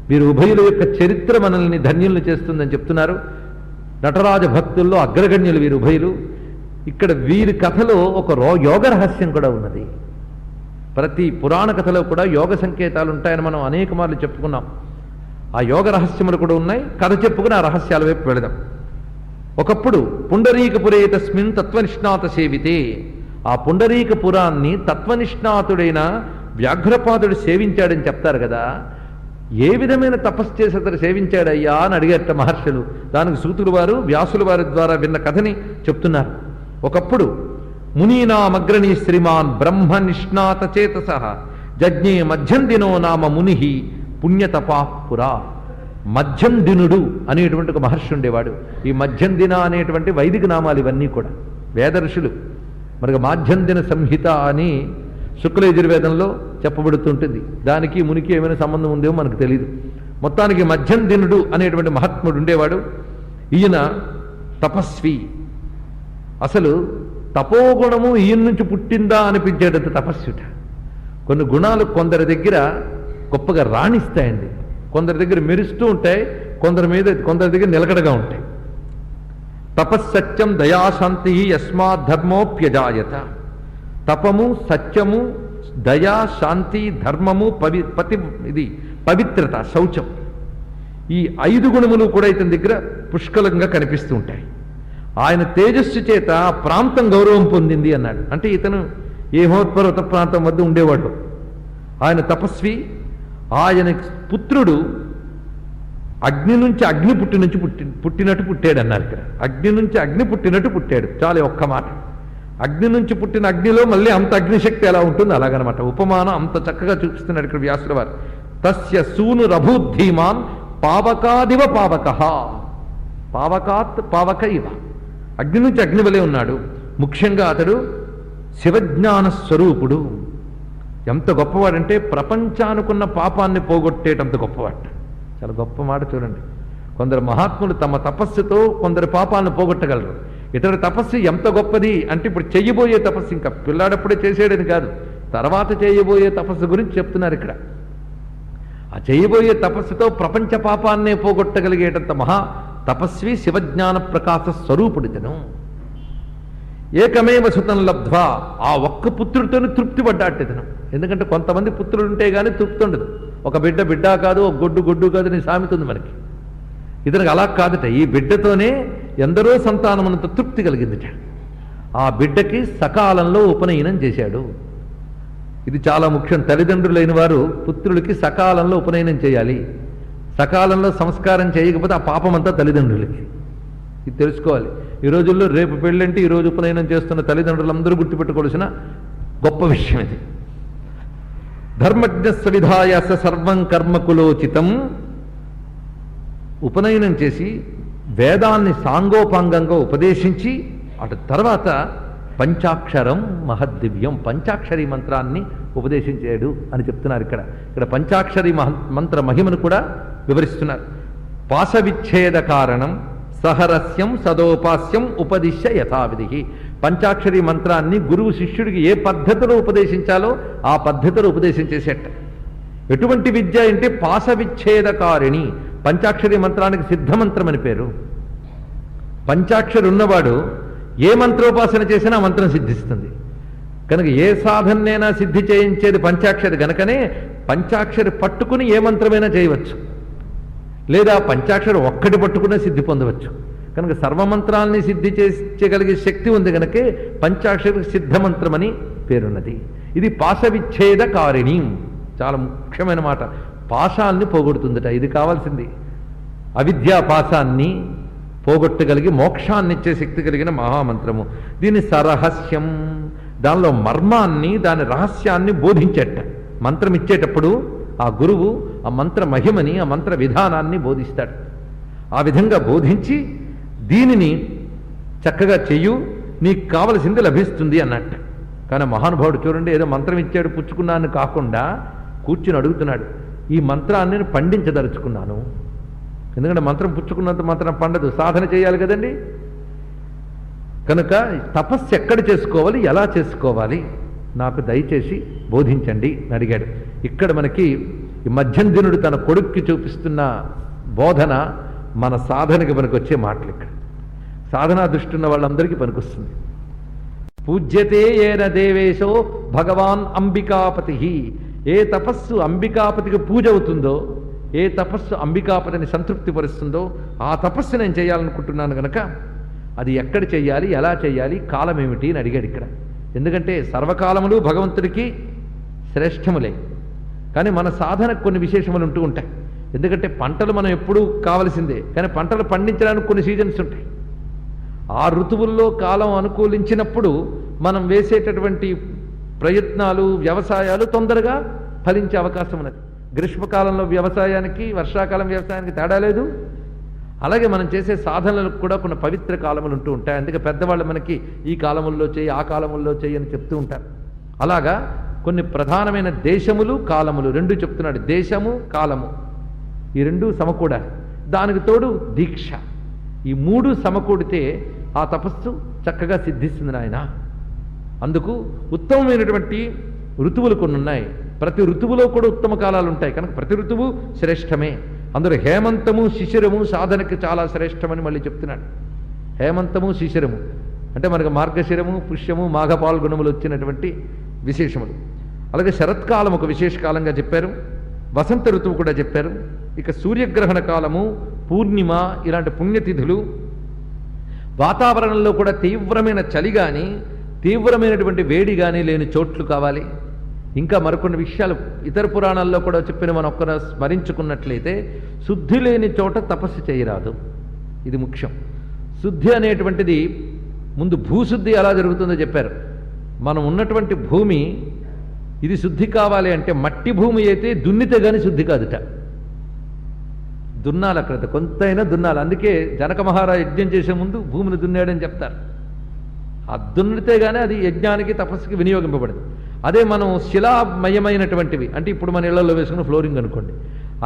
వీరు ఉభయుల యొక్క చరిత్ర మనల్ని ధన్యుల్ని చేస్తుందని చెప్తున్నారు. నటరాజ భక్తుల్లో అగ్రగణ్యులు వీరు ఉభయులు. ఇక్కడ వీరి కథలో ఒక యోగ రహస్యం కూడా ఉన్నది. ప్రతి పురాణ కథలో కూడా యోగ సంకేతాలు ఉంటాయని మనం అనేక మార్లు చెప్పుకున్నాం. ఆ యోగ రహస్యములు కూడా ఉన్నాయి. కథ చెప్పుకుని ఆ రహస్యాల వైపు వెళదాం. ఒకప్పుడు పుండరీకపురే తస్మిన్ తత్వనిష్ణాత సేవితే, ఆ పుండరీకపురాన్ని తత్వనిష్ణాతుడైన వ్యాఘ్రపాదుడు సేవించాడని చెప్తారు కదా. ఏ విధమైన తపస్సు చేసి అతను సేవించాడయ్యా అని అడిగారట మహర్షులు. దానికి సూతులు వారు వ్యాసుల వారి ద్వారా విన్న కథని చెప్తున్నారు. ఒకప్పుడు మునీనామగ్రణీ శ్రీమాన్ బ్రహ్మ నిష్ణాత చేతస జజ్ఞే మధ్యందినో నామ ముని పుణ్యతపాపురా. మధ్యందినుడు అనేటువంటి ఒక మహర్షి ఉండేవాడు. ఈ మధ్యందిన అనేటువంటి వైదిక నామాలు ఇవన్నీ కూడా వేద ఋషులు. మనకు మాధ్యందిన సంహిత అని శుక్లయజుర్వేదంలో చెప్పబడుతుంటుంది. దానికి మునికి ఏమైనా సంబంధం ఉందేమో మనకు తెలియదు. మొత్తానికి మధ్యందినుడు అనేటువంటి మహాత్ముడు ఉండేవాడు. ఈయన తపస్వి. అసలు తపోగుణము ఈయన నుంచి పుట్టిందా అనిపించేటంత తపస్సుట. కొన్ని గుణాలు కొందరి దగ్గర గొప్పగా రాణిస్తాయండి, కొందరి దగ్గర మెరుస్తూ ఉంటాయి, కొందరి దగ్గర నిలకడగా ఉంటాయి. తపస్సత్యం దయాశాంతి యస్మాత్ ధర్మోప్యజాయత. తపము, సత్యము, దయా, శాంతి, ధర్మము, పవిత్రత, శౌచం, ఈ 5 గుణములు కూడా ఇతని దగ్గర పుష్కలంగా కనిపిస్తూ ఉంటాయి. ఆయన తేజస్సు చేత ఆ ప్రాంతం గౌరవం పొందింది అన్నాడు. అంటే ఇతను ఏ మహోత్పర్వత ప్రాంతం వద్ద ఉండేవాడు. ఆయన తపస్వి. ఆయన పుత్రుడు అగ్ని నుంచి అగ్ని పుట్టినట్టు పుట్టాడు అన్నారు ఇక్కడ. అగ్ని నుంచి అగ్ని పుట్టినట్టు పుట్టాడు. చాలా ఒక్క మాట. అగ్ని నుంచి పుట్టిన అగ్నిలో మళ్ళీ అంత అగ్నిశక్తి ఎలా ఉంటుంది అలాగనమాట. ఉపమానం అంత చక్కగా చూపిస్తున్నాడు ఇక్కడ వ్యాసుల వారు. తస్య సూను రభూద్ధీమాన్ పావకాదివ పావక. పావకాత్ పావక ఇవ. అగ్ని నుంచి అగ్ని వలె ఉన్నాడు. ముఖ్యంగా అతడు శివజ్ఞాన స్వరూపుడు. ఎంత గొప్పవాడంటే ప్రపంచానుకున్న పాపాన్ని పోగొట్టేటంత గొప్పవాడు. చాలా గొప్ప మాట చూడండి. కొందరు మహాత్ములు తమ తపస్సుతో కొందరు పాపాలను పోగొట్టగలరు. ఇతర తపస్సు ఎంత గొప్పది అంటే ఇప్పుడు చెయ్యబోయే తపస్సు, ఇంకా పిల్లాడప్పుడే చేసేయడని కాదు, తర్వాత చేయబోయే తపస్సు గురించి చెప్తున్నారు ఇక్కడ. ఆ చేయబోయే తపస్సుతో ప్రపంచ పాపాన్నే పోగొట్టగలిగేటంత మహా తపస్వి శివజ్ఞాన ప్రకాశ స్వరూపుడితను. ఏకమేవ సుతం లబ్ధ్వా. ఆ ఒక్క పుత్రుడితోనే తృప్తి పడ్డాటితను. ఎందుకంటే కొంతమంది పుత్రుడు ఉంటే గానీ తృప్తి ఉండదు. ఒక బిడ్డ కాదు, ఒక గొడ్డు కాదు అని సామెత ఉంది మనకి. ఇతనికి అలా కాదట. ఈ బిడ్డతోనే ఎందరో సంతానమునంత తృప్తి కలిగిందిట. ఆ బిడ్డకి సకాలంలో ఉపనయనం చేశాడు. ఇది చాలా ముఖ్యం. తల్లిదండ్రులైన వారు పుత్రులకి సకాలంలో ఉపనయనం చేయాలి. సకాలంలో సంస్కారం చేయకపోతే ఆ పాపమంతా తల్లిదండ్రులకి. ఇది తెలుసుకోవాలి. ఈ రోజుల్లో రేపు పెళ్ళంటే ఈరోజు ఉపనయనం చేస్తున్న తల్లిదండ్రులందరూ గుర్తుపెట్టుకోవాల్సిన గొప్ప విషయం ఇది. ధర్మజ్ఞస్య విధాయాస సర్వం కర్మకులోచితం. ఉపనయనం చేసి వేదాన్ని సాంగోపాంగంగా ఉపదేశించి అటు తర్వాత పంచాక్షరం మహద్దివ్యం, పంచాక్షరి మంత్రాన్ని ఉపదేశించాడు అని చెప్తున్నారు ఇక్కడ. ఇక్కడ పంచాక్షరి మంత్ర మహిమను కూడా వివరిస్తున్నారు. పాశవిచ్ఛేద కారణం సహరస్యం సదోపాస్యం ఉపదిశ్య యథావిధి. పంచాక్షరి మంత్రాన్ని గురువు శిష్యుడికి ఏ పద్ధతిలో ఉపదేశించాలో ఆ పద్ధతిలో ఉపదేశం చేసేట. ఎటువంటి విద్య అంటే పాశవిచ్ఛేదకారిణి. పంచాక్షరి మంత్రానికి సిద్ధమంత్రం అని పేరు. పంచాక్షరి ఉన్నవాడు ఏ మంత్రోపాసన చేసినా మంత్రం సిద్ధిస్తుంది. కనుక ఏ సాధనైనా సిద్ధి చేయించేది పంచాక్షరి గనకనే పంచాక్షరి పట్టుకుని ఏ మంత్రమైనా చేయవచ్చు, లేదా పంచాక్షరి ఒక్కటి పట్టుకునే సిద్ధి పొందవచ్చు. కనుక సర్వమంత్రాల్ని సిద్ధి చేయగలిగే శక్తి ఉంది కనుకే పంచాక్షరి సిద్ధమంత్రమని పేరున్నది. ఇది పాశవిచ్ఛేదకారిణి. చాలా ముఖ్యమైన మాట. పాశాల్ని పోగొడుతుందట. ఇది కావాల్సింది. అవిద్యా పాశాన్ని, పోగొట్టగలిగి మోక్షాన్ని ఇచ్చే శక్తి కలిగిన మహామంత్రము. దీని సరహస్యం, దానిలో మర్మాన్ని, దాని రహస్యాన్ని బోధించేట. మంత్రం ఇచ్చేటప్పుడు ఆ గురువు ఆ మంత్ర మహిమని, ఆ మంత్ర విధానాన్ని బోధిస్తాడు. ఆ విధంగా బోధించి దీనిని చక్కగా చెయ్యు, నీకు కావలసింది లభిస్తుంది అన్నట్టు. కానీ మహానుభావుడు చూడండి, ఏదో మంత్రం ఇచ్చాడు పుచ్చుకున్నాను కాకుండా కూర్చుని అడుగుతున్నాడు, ఈ మంత్రాన్ని నేను పండించదలుచుకున్నాను. ఎందుకంటే మంత్రం పుచ్చుకున్నంత మంత్రం పండదు, సాధన చేయాలి కదండి. కనుక తపస్సు ఎక్కడ చేసుకోవాలి, ఎలా చేసుకోవాలి, నాకు దయచేసి బోధించండి అని అడిగాడు. ఇక్కడ మనకి ఈ మధ్యందినుడు తన కొడుక్కి చూపిస్తున్న బోధన మన సాధనకి మనకు వచ్చే మాటలు. ఇక్కడ సాధనా దృష్టి ఉన్న వాళ్ళందరికీ పనికొస్తుంది. పూజ్యతే ఏన దేవేశో భగవాన్ అంబికాపతి. ఏ తపస్సు అంబికాపతికి పూజ అవుతుందో, ఏ తపస్సు అంబికాపతిని సంతృప్తిపరుస్తుందో ఆ తపస్సు నేను చేయాలనుకుంటున్నాను కనుక అది ఎక్కడ చెయ్యాలి, ఎలా చెయ్యాలి, కాలం ఏమిటి అని అడిగాడు ఇక్కడ. ఎందుకంటే సర్వకాలములు భగవంతుడికి శ్రేష్టములే. కానీ మన సాధనకు కొన్ని విశేషములు ఉంటూ ఉంటాయి. ఎందుకంటే పంటలు మనం ఎప్పుడూ కావలసిందే, కానీ పంటలు పండించడానికి కొన్ని సీజన్స్ ఉంటాయి. ఆ ఋతువుల్లో కాలం అనుకూలించినప్పుడు మనం వేసేటటువంటి ప్రయత్నాలు, వ్యవసాయాలు తొందరగా ఫలించే అవకాశం ఉన్నది. గ్రీష్మకాలంలో వ్యవసాయానికి, వర్షాకాలం వ్యవసాయానికి తేడా లేదు. అలాగే మనం చేసే సాధనలకు కూడా కొన్ని పవిత్ర కాలములు ఉంటూ ఉంటాయి. అందుకే పెద్దవాళ్ళు మనకి ఈ కాలముల్లో చేయి, ఆ కాలముల్లో చేయి అని చెప్తూ ఉంటారు. అలాగా కొన్ని ప్రధానమైన దేశములు, కాలములు రెండు చెప్తున్నాడు. దేశము, కాలము ఈ రెండు సమకూడాలి. దానికి తోడు దీక్ష, ఈ మూడు సమకూడితే ఆ తపస్సు చక్కగా సిద్ధిస్తుంది నాయన. అందుకు ఉత్తమమైనటువంటి ఋతువులు కొన్ని ఉన్నాయి. ప్రతి ఋతువులో కూడా ఉత్తమ కాలాలు ఉంటాయి కనుక ప్రతి ఋతువు శ్రేష్టమే. అందులో హేమంతము, శిశిరము సాధనకి చాలా శ్రేష్టమని మళ్ళీ చెప్తున్నాడు. హేమంతము, శిశిరము అంటే మనకు మార్గశిరము, పుష్యము, మాఘ పాల్గొనములు వచ్చినటువంటి విశేషములు. అలాగే శరత్కాలం ఒక విశేష కాలంగా చెప్పారు. వసంత ఋతువు కూడా చెప్పారు. ఇక సూర్యగ్రహణ కాలము, పూర్ణిమ ఇలాంటి పుణ్యతిథులు, వాతావరణంలో కూడా తీవ్రమైన చలి కానీ, తీవ్రమైనటువంటి వేడి కానీ లేని చోట్లు కావాలి. ఇంకా మరికొన్ని విషయాలు ఇతర పురాణాల్లో కూడా చెప్పిన మనం ఒక్కర స్మరించుకున్నట్లయితే, శుద్ధి లేని చోట తపస్సు చేయరాదు. ఇది ముఖ్యం. శుద్ధి అనేటువంటిది ముందు భూశుద్ధి ఎలా జరుగుతుందో చెప్పారు. మనం ఉన్నటువంటి భూమి ఇది శుద్ధి కావాలి అంటే మట్టి భూమి అయితే దున్నితే కానీ శుద్ధి కాదుట. దున్నాలి, అక్కడ కొంతైనా దున్నాలి. అందుకే జనక మహారాజు యజ్ఞం చేసే ముందు భూమిని దున్నాడని చెప్తారు. ఆ దున్నితే కానీ అది యజ్ఞానికి, తపస్సుకి వినియోగింపబడదు. అదే మనం శిలామయమైనటువంటివి అంటే ఇప్పుడు మన ఇళ్లలో వేసుకున్న ఫ్లోరింగ్ అనుకోండి,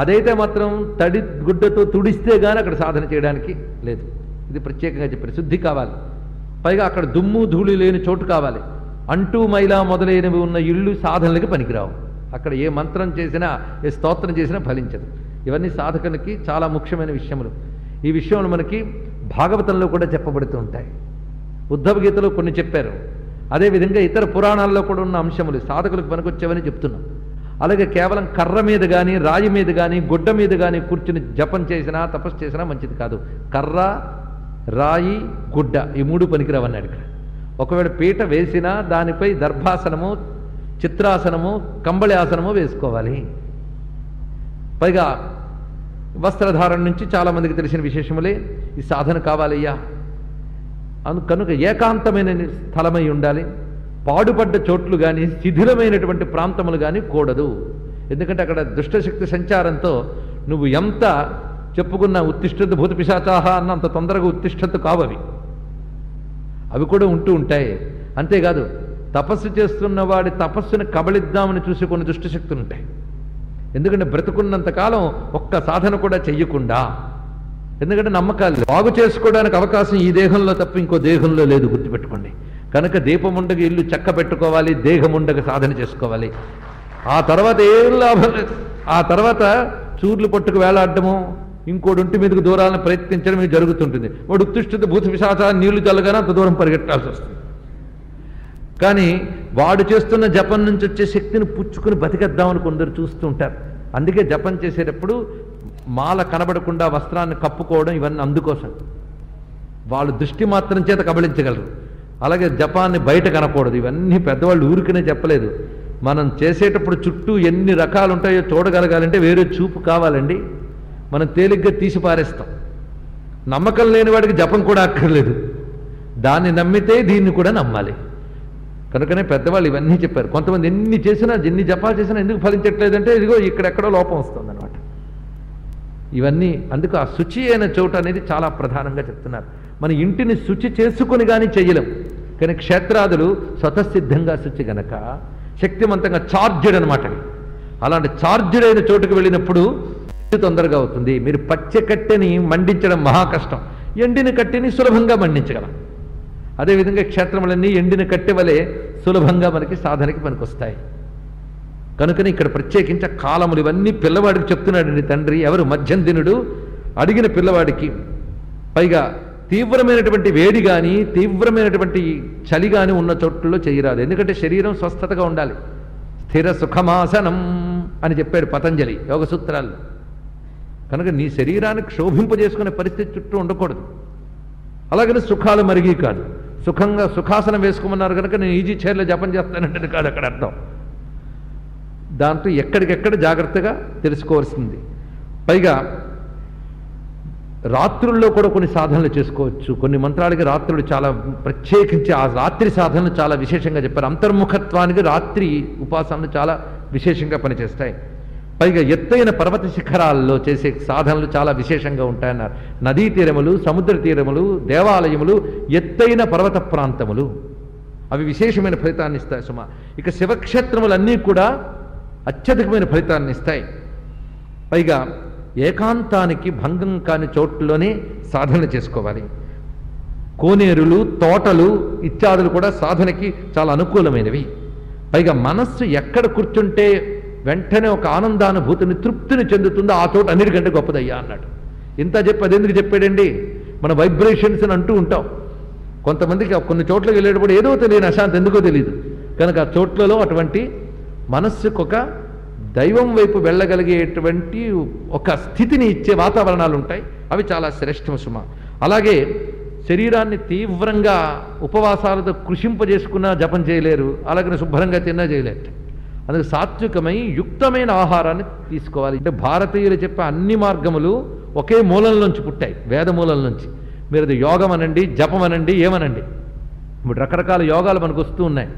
అదైతే మాత్రం తడి గుడ్డతో తుడిస్తే కానీ అక్కడ సాధన చేయడానికి లేదు. ఇది ప్రత్యేకంగా చెప్పారు. శుద్ధి కావాలి. పైగా అక్కడ దుమ్ము ధూళి లేని చోటు కావాలి. అంటూ మైలా మొదలైనవి ఉన్న ఇళ్ళు సాధనలకి పనికిరావు. అక్కడ ఏ మంత్రం చేసినా, ఏ స్తోత్రం చేసినా ఫలించదు. ఇవన్నీ సాధకులకి చాలా ముఖ్యమైన విషయములు. ఈ విషయంలో మనకి భాగవతంలో కూడా చెప్పబడుతూ ఉంటాయి. ఉద్ధవ గీతలో కొన్ని చెప్పారు. అదేవిధంగా ఇతర పురాణాల్లో కూడా ఉన్న అంశములు సాధకులకు పనికొచ్చేవని చెప్తున్నాం. అలాగే కేవలం కర్ర మీద కానీ, రాయి మీద కానీ, గుడ్డ మీద కానీ కూర్చుని జపం చేసినా, తపస్సు చేసినా మంచిది కాదు. కర్ర, రాయి, గుడ్డ ఈ మూడు పనికిరావన్నాడు ఇక్కడ. ఒకవేళ పీట వేసినా దానిపై దర్భాసనము, చిత్రాసనము, కంబళి ఆసనము వేసుకోవాలి. పైగా వస్త్రధారణ నుంచి చాలామందికి తెలిసిన విశేషములే. ఈ సాధన కావాలయ్యా కనుక ఏకాంతమైన స్థలమై ఉండాలి. పాడుపడ్డ చోట్లు కానీ, శిథిలమైనటువంటి ప్రాంతములు కానీ కూడదు. ఎందుకంటే అక్కడ దుష్టశక్తి సంచారంతో నువ్వు ఎంత చెప్పుకున్న ఉత్తిష్టత భూత పిశాచాహ అన్నంత తొందరగా ఉత్తిష్టత కావవి, అవి కూడా ఉంటూ ఉంటాయి. అంతేకాదు తపస్సు చేస్తున్న వాడి తపస్సును కబళిద్దామని చూసి కొన్ని దుష్టశక్తులు ఉంటాయి. ఎందుకంటే బ్రతుకున్నంతకాలం ఒక్క సాధన కూడా చెయ్యకుండా, ఎందుకంటే నమ్మకాలు బాగు చేసుకోవడానికి అవకాశం ఈ దేహంలో తప్ప ఇంకో దేహంలో లేదు, గుర్తుపెట్టుకోండి. కనుక దీపముండగ ఇల్లు చక్క పెట్టుకోవాలి, దేహముండగ సాధన చేసుకోవాలి. ఆ తర్వాత ఏం లాభం లేదు. ఆ తర్వాత చూర్లు పట్టుకు వేలాడటము, ఇంకోటి ఒంటి మీదకు దూరాలను ప్రయత్నించడం ఇది జరుగుతుంటుంది. వాడు ఉత్తిష్ఠిత భూత పిశాచాన్ని నీళ్లు చల్లగానే అంత దూరం పరిగెట్టాల్సి వస్తుంది. కానీ వాడు చేస్తున్న జపం నుంచి వచ్చే శక్తిని పుచ్చుకుని బతికేద్దామని కొందరు చూస్తూ ఉంటారు. అందుకే జపం చేసేటప్పుడు మాల కనబడకుండా వస్త్రాన్ని కప్పుకోవడం ఇవన్నీ అందుకోసం. వాళ్ళు దృష్టి మాత్రం చేత కబళించగలరు. అలాగే జపాన్ని బయట కనకూడదు. ఇవన్నీ పెద్దవాళ్ళు ఊరికనే చెప్పలేదు. మనం చేసేటప్పుడు చుట్టూ ఎన్ని రకాలు ఉంటాయో చూడగలగాలంటే వేరే చూపు కావాలండి. మనం తేలిగ్గా తీసి పారేస్తాం. నమ్మకం లేని వాడికి జపం కూడా అక్కర్లేదు, దాన్ని నమ్మితే దీన్ని కూడా నమ్మాలి. కనుకనే పెద్దవాళ్ళు ఇవన్నీ చెప్పారు. కొంతమంది ఎన్ని చేసినా, ఎన్ని జపాలు చేసినా ఎందుకు ఫలించట్లేదంటే ఇదిగో ఇక్కడెక్కడో లోపం వస్తుందన్నమాట. ఇవన్నీ అందుకు ఆ శుచి అయిన చోటు అనేది చాలా ప్రధానంగా చెప్తున్నారు. మన ఇంటిని శుచి చేసుకుని కానీ చెయ్యలేం, కానీ క్షేత్రాదులు స్వతసిద్ధంగా శుచి గనక శక్తివంతంగా చార్జ్డ్ అనమాట. అలాంటి చార్జ్డ్ అయిన చోటుకు వెళ్ళినప్పుడు తొందరగా అవుతుంది. మీరు పచ్చ కట్టెని మండించడం మహా కష్టం, ఎండిన కట్టెని సులభంగా మండించగలం. అదేవిధంగా క్షేత్రములన్నీ ఎండిన కట్టె వలె సులభంగా మనకి సాధనకి పనికొస్తాయి. కనుకని ఇక్కడ ప్రత్యేకించి కాలములు ఇవన్నీ పిల్లవాడికి చెప్తున్నాడండి తండ్రి. ఎవరు? మధ్యందినుడు అడిగిన పిల్లవాడికి. పైగా తీవ్రమైనటువంటి వేడి కానీ తీవ్రమైనటువంటి చలి కానీ ఉన్న చోట్లలో చేయరాదు. ఎందుకంటే శరీరం స్వస్థతగా ఉండాలి. స్థిర సుఖమాసనం అని చెప్పాడు పతంజలి యోగ సూత్రాల్లో. కనుక నీ శరీరాన్ని క్షోభింపజేసుకునే పరిస్థితి చుట్టూ ఉండకూడదు. అలాగని సుఖాలు మరిగి కాదు, సుఖంగా సుఖాసనం వేసుకోమన్నారు కనుక నేను ఈజీ చైర్లో జపం చేస్తానంటే కాదు అక్కడ అర్థం. దాంతో ఎక్కడికెక్కడ జాగ్రత్తగా తెలుసుకోవాల్సింది. పైగా రాత్రుల్లో కూడా కొన్ని సాధనలు చేసుకోవచ్చు. కొన్ని మంత్రాలకి రాత్రులు చాలా ప్రత్యేకించి ఆ రాత్రి సాధనలు చాలా విశేషంగా చెప్పారు. అంతర్ముఖత్వానికి రాత్రి ఉపాసనలు చాలా విశేషంగా పనిచేస్తాయి. పైగా ఎత్తైన పర్వత శిఖరాల్లో చేసే సాధనలు చాలా విశేషంగా ఉంటాయన్నారు. నదీ తీరములు, సముద్ర తీరములు, దేవాలయములు, ఎత్తైన పర్వత ప్రాంతములు అవి విశేషమైన ఫలితాన్ని ఇస్తాయి సుమా. ఇక శివక్షేత్రములన్నీ కూడా అత్యధికమైన ఫలితాన్ని ఇస్తాయి. పైగా ఏకాంతానికి భంగం కాని చోట్లోనే సాధన చేసుకోవాలి. కోనేరులు, తోటలు ఇత్యాదులు కూడా సాధనకి చాలా అనుకూలమైనవి. పైగా మనస్సు ఎక్కడ కూర్చుంటే వెంటనే ఒక ఆనందానుభూతిని, తృప్తిని చెందుతుందో ఆ చోట అన్నిటికంటే గొప్పదయ్యా అన్నాడు. ఇంత చెప్పి అదెందుకు చెప్పాడండి? మన వైబ్రేషన్స్ అని అంటూ ఉంటాం. కొంతమందికి కొన్ని చోట్లకి వెళ్ళేటప్పుడు ఏదో తెలియని అశాంతి ఎందుకో తెలియదు. కనుక ఆ చోట్లలో అటువంటి మనస్సుకు ఒక దైవం వైపు వెళ్ళగలిగేటువంటి ఒక స్థితిని ఇచ్చే వాతావరణాలు ఉంటాయి. అవి చాలా శ్రేష్టం సుమ. అలాగే శరీరాన్ని తీవ్రంగా ఉపవాసాలతో కృషింపజేసుకున్నా జపం చేయలేరు, అలాగే శుభ్రంగా తిన్నా చేయలేరు. అందుకు సాత్వికమై యుక్తమైన ఆహారాన్ని తీసుకోవాలి. అంటే భారతీయులు చెప్పే అన్ని మార్గములు ఒకే మూలం నుంచి పుట్టాయి, వేద మూలం నుంచి. మీరు అది యోగం అనండి, జపం అనండి, ఏమనండి. ఇప్పుడు రకరకాల యోగాలు మనకు వస్తూ ఉన్నాయి.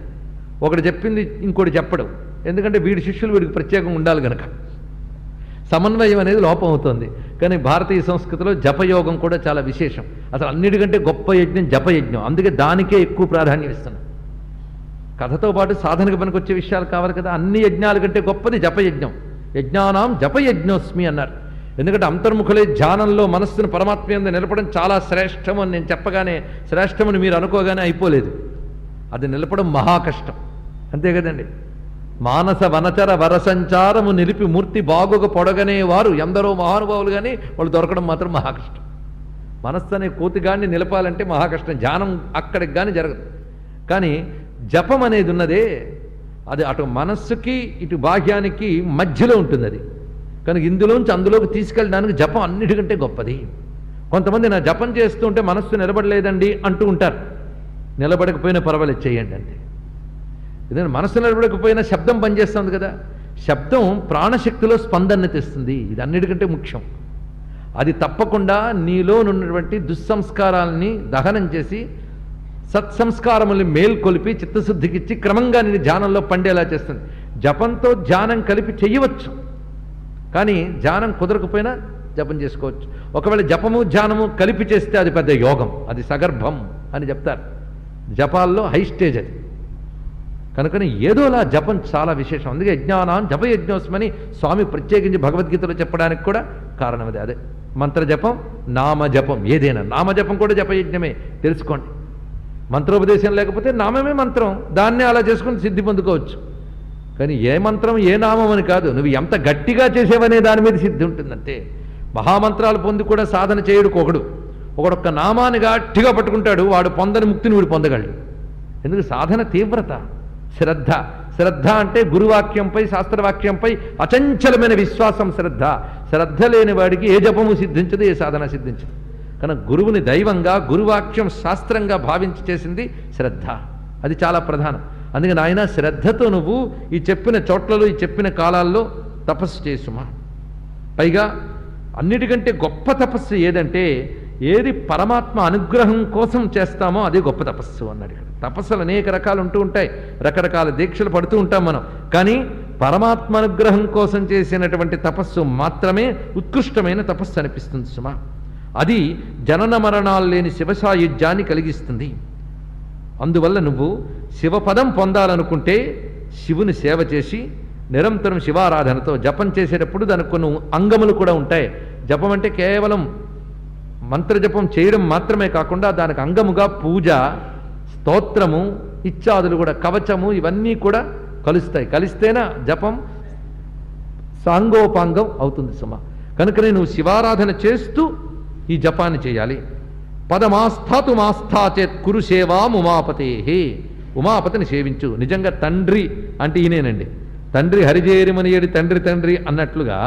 ఒకటి చెప్పింది ఇంకోటి చెప్పడం, ఎందుకంటే వీడి శిష్యులు వీడికి ప్రత్యేకంగా ఉండాలి కనుక సమన్వయం అనేది లోపం అవుతుంది. కానీ భారతీయ సంస్కృతిలో జపయోగం కూడా చాలా విశేషం. అసలు అన్నిటికంటే గొప్ప యజ్ఞం జపయజ్ఞం, అందుకే దానికే ఎక్కువ ప్రాధాన్యం ఇస్తున్నాం. కథతో పాటు సాధనకు పనికొచ్చే విషయాలు కావాలి కదా. అన్ని యజ్ఞాల కంటే గొప్పది జపయజ్ఞం. యజ్ఞానాం జపయజ్ఞోస్మి అన్నారు. ఎందుకంటే అంతర్ముఖులే ధ్యానంలో మనస్సును పరమాత్మ యందు నిలపడం చాలా శ్రేష్టము అని నేను చెప్పగానే, శ్రేష్టమని మీరు అనుకోగానే అయిపోలేదు. అది నిలపడం మహా కష్టం, అంతే కదండి. మానస వనచర వరసంచారము నిలిపి మూర్తి బాగుగా పొడగనే వారు ఎందరో మహానుభావులు, కానీ వాళ్ళు దొరకడం మాత్రం మహా కష్టం. మనస్సు అనే కోతిగాన్ని నిలపాలంటే మహా కష్టం. ధ్యానం అక్కడికి కానీ జరగదు. కానీ జపం అనేది ఉన్నదే, అది అటు మనస్సుకి ఇటు బాహ్యానికి మధ్యలో ఉంటుంది. అది కనుక ఇందులోంచి అందులోకి తీసుకెళ్ళడానికి జపం అన్నిటికంటే గొప్పది. కొంతమంది నా జపం చేస్తుంటే మనస్సు నిలబడలేదండి అంటూ ఉంటారు. నిలబడకపోయినా పర్వాలేదు, చేయండి అంతే. ఎందుకంటే మనస్సు నిలబడకపోయినా శబ్దం పనిచేస్తుంది కదా. శబ్దం ప్రాణశక్తిలో స్పందన తెస్తుంది, ఇది అన్నిటికంటే ముఖ్యం. అది తప్పకుండా నీలో ఉన్నటువంటి దుస్సంస్కారాలని దహనం చేసి సత్సంస్కారముల్ని మేల్కొలిపి చిత్తశుద్ధికిచ్చి క్రమంగా నేను ధ్యానంలో పండేలా చేస్తుంది. జపంతో ధ్యానం కలిపి చెయ్యవచ్చు, కానీ ధ్యానం కుదరకపోయినా జపం చేసుకోవచ్చు. ఒకవేళ జపము ధ్యానము కలిపి చేస్తే అది పెద్ద యోగం, అది సగర్భం అని చెప్తారు. జపాల్లో హై స్టేజ్ అది. కనుకని ఏదోలా జపం చాలా విశేషం. అందుకే యజ్ఞానాం జపయజ్ఞోస్మని స్వామి ప్రత్యేకించి భగవద్గీతలో చెప్పడానికి కూడా కారణం అది. అదే మంత్రజపం, నామజపం. ఏదైనా నామజపం కూడా జపయజ్ఞమే, తెలుసుకోండి. మంత్రోపదేశం లేకపోతే నామమే మంత్రం, దాన్నే అలా చేసుకుని సిద్ధి పొందుకోవచ్చు. కానీ ఏ మంత్రం ఏ నామం అని కాదు, నువ్వు ఎంత గట్టిగా చేసేవనే దాని మీద సిద్ధి ఉంటుందంటే. మహామంత్రాలు పొంది కూడా సాధన చేయడు ఒకడొక్క నామాన్ని గట్టిగా పట్టుకుంటాడు, వాడు పొందని ముక్తిని వీడు పొందగలడు. ఎందుకు? సాధన తీవ్రత, శ్రద్ధ. శ్రద్ధ అంటే గురువాక్యంపై శాస్త్రవాక్యంపై అచంచలమైన విశ్వాసం శ్రద్ధ. శ్రద్ధ లేని వాడికి ఏ జపము సిద్ధించదు, ఏ సాధన సిద్ధించదు. కనుక గురువుని దైవంగా, గురువాక్యం శాస్త్రంగా భావించి చేసింది శ్రద్ధ. అది చాలా ప్రధానం. అందుకని ఆయన శ్రద్ధతో నువ్వు ఈ చెప్పిన చోట్లలో, ఈ చెప్పిన కాలాల్లో తపస్సు చేసుమా. పైగా అన్నిటికంటే గొప్ప తపస్సు ఏదంటే ఏది పరమాత్మ అనుగ్రహం కోసం చేస్తామో అది గొప్ప తపస్సు అన్నాడు. ఇక్కడ తపస్సులు అనేక రకాలు ఉంటూ ఉంటాయి, రకరకాల దీక్షలు పడుతూ ఉంటాం మనం. కానీ పరమాత్మ అనుగ్రహం కోసం చేసినటువంటి తపస్సు మాత్రమే ఉత్కృష్టమైన తపస్సు అనిపిస్తుంది సుమా. అది జనన మరణాలు లేని శివసాయుధ్యాన్ని కలిగిస్తుంది. అందువల్ల నువ్వు శివపదం పొందాలనుకుంటే శివుని సేవ చేసి నిరంతరం శివారాధనతో జపం చేసేటప్పుడు దానికి కొన్ని అంగములు కూడా ఉంటాయి. జపం అంటే కేవలం మంత్రజపం చేయడం మాత్రమే కాకుండా దానికి అంగముగా పూజ, స్తోత్రము ఇత్యాదులు కూడా, కవచము ఇవన్నీ కూడా కలుస్తాయి. కలిస్తేనా జపం సాంగోపాంగం అవుతుంది సుమ. కనుకనే నువ్వు శివారాధన చేస్తూ ఈ జపాన్ని చేయాలి. పదమాస్థాతు మాస్థాచేత్ కురు సేవాం ఉమాపతే. ఉమాపతిని సేవించు. నిజంగా తండ్రి అంటే ఈయనేనండి. తండ్రి హరిజేరిమని ఏడి తండ్రి తండ్రి అన్నట్లుగా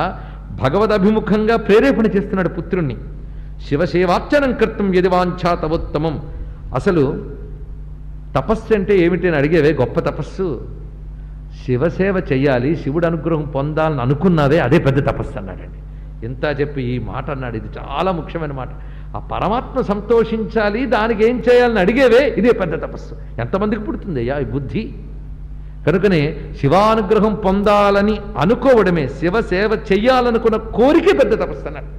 భగవదభిముఖంగా ప్రేరేపణ చేస్తున్నాడు పుత్రుణ్ణి. శివసేవార్చనం కర్తం యది వాంఛా తవోత్తమం. అసలు తపస్సు అంటే ఏమిటి అని అడిగేవే, గొప్ప తపస్సు శివసేవ చెయ్యాలి, శివుడు అనుగ్రహం పొందాలని అనుకున్నావే అదే పెద్ద తపస్సు అన్నాడండి. ఇంత చెప్పి ఈ మాట అన్నాడు. ఇది చాలా ముఖ్యమైన మాట. ఆ పరమాత్మ సంతోషించాలి, దానికి ఏం చేయాలని అడిగేవే ఇదే పెద్ద తపస్సు. ఎంతమందికి పుడుతుంది అయ్యా ఈ బుద్ధి? కనుకనే శివానుగ్రహం పొందాలని అనుకోవడమే, శివసేవ చెయ్యాలనుకున్న కోరికే పెద్ద తపస్సు అన్నాడు.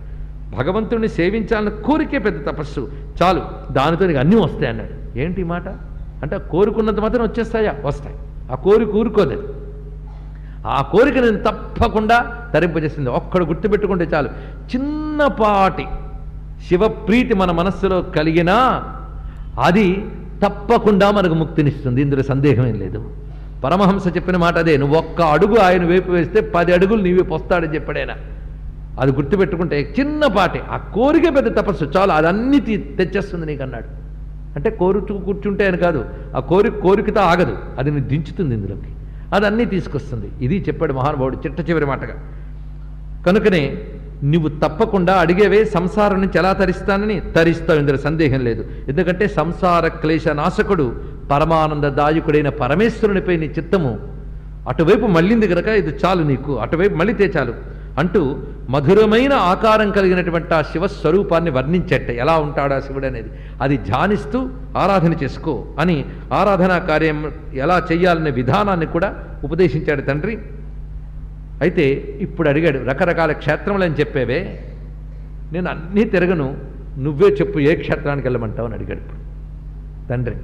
భగవంతుడిని సేవించాలన్న కోరికే పెద్ద తపస్సు. చాలు, దానితో నీకు అన్నీ వస్తాయి అన్నాడు. ఏంటి మాట అంటే కోరుకున్నంత మాత్రం వచ్చేస్తాయా? వస్తాయి. ఆ కోరిక ఊరుకోదు. ఆ కోరిక నేను తప్పకుండా తరింపజేస్తుంది. ఒక్కడు గుర్తుపెట్టుకుంటే చాలు, చిన్నపాటి శివప్రీతి మన మనస్సులో కలిగినా అది తప్పకుండా మనకు ముక్తినిస్తుంది. ఇందులో సందేహం ఏం లేదు. పరమహంస చెప్పిన మాట అదే. నువ్వు ఒక్క అడుగు ఆయన వైపు వేస్తే 10 అడుగులు నీవే పోస్తాడని చెప్పాడైనా. అది గుర్తుపెట్టుకుంటే చిన్నపాటి ఆ కోరిక పెద్ద తపస్సు. చాలు, అదన్నీ తెచ్చేస్తుంది నీకు అన్నాడు. అంటే కోరుచు కూర్చుంటే అని కాదు, ఆ కోరికతో ఆగదు, అది నీ దించుతుంది ఇందులోకి, అదన్నీ తీసుకొస్తుంది. ఇది చెప్పాడు మహానుభావుడు చిట్ట చివరి మాటగా. కనుకనే నువ్వు తప్పకుండా అడిగేవే సంసారం నుంచి ఎలా తరిస్తానని తరిస్తావు, ఇందులో సందేహం లేదు. ఎందుకంటే సంసార క్లేశ నాశకుడు పరమానందదాయకుడైన పరమేశ్వరునిపై నీ చిత్తము అటువైపు మళ్ళింది కనుక ఇది చాలు నీకు, అటువైపు మళ్ళితే చాలు అంటూ మధురమైన ఆకారం కలిగినటువంటి ఆ శివస్వరూపాన్ని వర్ణించట్ట. ఎలా ఉంటాడా శివుడు అనేది అది ధ్యానిస్తూ ఆరాధన చేసుకో అని ఆరాధనా కార్యం ఎలా చెయ్యాలనే విధానాన్ని కూడా ఉపదేశించాడు తండ్రి. అయితే ఇప్పుడు అడిగాడు, రకరకాల క్షేత్రములని చెప్పేవే, నేను అన్నీ తిరగను, నువ్వే చెప్పు ఏ క్షేత్రానికి వెళ్ళమంటావు అని అడిగాడు ఇప్పుడు తండ్రి.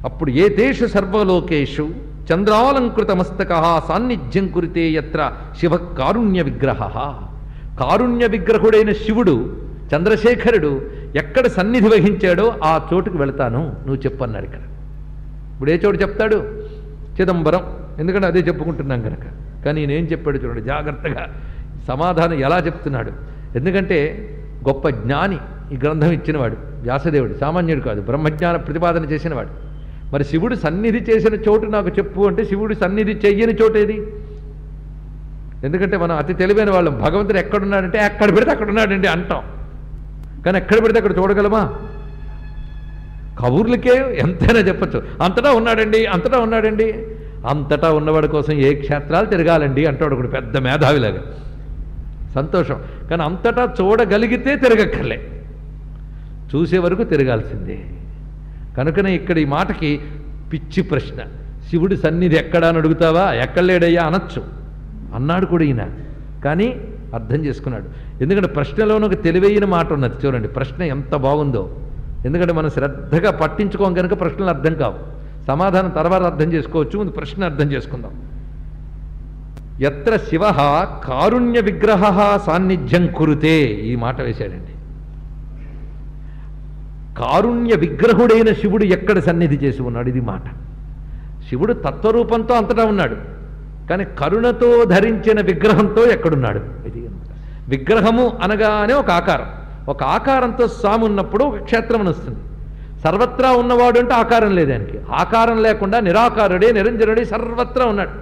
అప్పుడు ఏతేషు సర్వలోకేషు చంద్రాలంకృతమస్తక సాన్నిధ్యం కురితే యత్ర శివ కారుణ్య విగ్రహ. కారుణ్య విగ్రహుడైన శివుడు చంద్రశేఖరుడు ఎక్కడ సన్నిధి వహించాడో ఆ చోటుకు వెళతాను, నువ్వు చెప్పన్నాడు. ఇక్కడ ఇప్పుడు ఏ చోటు చెప్తాడు? చిదంబరం. ఎందుకంటే అదే చెప్పుకుంటున్నాం కనుక. కానీ నేనేం చెప్పాడు చూడండి జాగ్రత్తగా, సమాధానం ఎలా చెప్తున్నాడు. ఎందుకంటే గొప్ప జ్ఞాని ఈ గ్రంథం ఇచ్చినవాడు వ్యాసదేవుడు, సామాన్యుడు కాదు, బ్రహ్మజ్ఞాన ప్రతిపాదన చేసినవాడు. మరి శివుడు సన్నిధి చేసిన చోటు నాకు చెప్పు అంటే శివుడు సన్నిధి చెయ్యని చోటు ఏది? ఎందుకంటే మనం అతి తెలివైన వాళ్ళం. భగవంతుడు ఎక్కడున్నాడంటే ఎక్కడ పెడితే అక్కడ ఉన్నాడండి అంటాం, కానీ ఎక్కడ పెడితే అక్కడ చూడగలమా? కబుర్లకే ఎంతైనా చెప్పచ్చు, అంతటా ఉన్నాడండి అంతటా ఉన్నాడండి. అంతటా ఉన్నవాడి కోసం ఏ క్షేత్రాలు తిరగాలండి అంటాడు ఒకడు పెద్ద మేధావిలాగా. సంతోషం, కానీ అంతటా చూడగలిగితే తిరగక్కర్లే, చూసే వరకు తిరగాల్సిందే. కనుకనే ఇక్కడ ఈ మాటకి పిచ్చి ప్రశ్న. శివుడి సన్నిధి ఎక్కడా అని అడుగుతావా? ఎక్కడ లేడయ్యా అనొచ్చు అన్నాడు కూడా ఈయన. కానీ అర్థం చేసుకున్నాడు. ఎందుకంటే ప్రశ్నలోనూ ఒక తెలివైన మాట ఉన్నది చూడండి. ప్రశ్న ఎంత బాగుందో. ఎందుకంటే మనం శ్రద్ధగా పట్టించుకోం కనుక ప్రశ్నలు అర్థం కావు. సమాధానం తర్వాత అర్థం చేసుకోవచ్చు, ముందు ప్రశ్న అర్థం చేసుకుందాం. యత్ర శివ కారుణ్య విగ్రహ సాన్నిధ్యం కురుతే, ఈ మాట వేశాడండి. కారుణ్య విగ్రహుడైన శివుడు ఎక్కడ సన్నిధి చేసి ఉన్నాడు, ఇది మాట. శివుడు తత్వరూపంతో అంతటా ఉన్నాడు, కానీ కరుణతో ధరించిన విగ్రహంతో ఎక్కడున్నాడు, ఇది అన్నమాట. విగ్రహము అనగానే ఒక ఆకారం, ఒక ఆకారంతో స్వామి ఉన్నప్పుడు ఒక క్షేత్రం వస్తుంది. సర్వత్రా ఉన్నవాడు అంటే ఆకారం లేదానికి. ఆకారం లేకుండా నిరాకారుడే నిరంజనుడే సర్వత్రా ఉన్నాడు.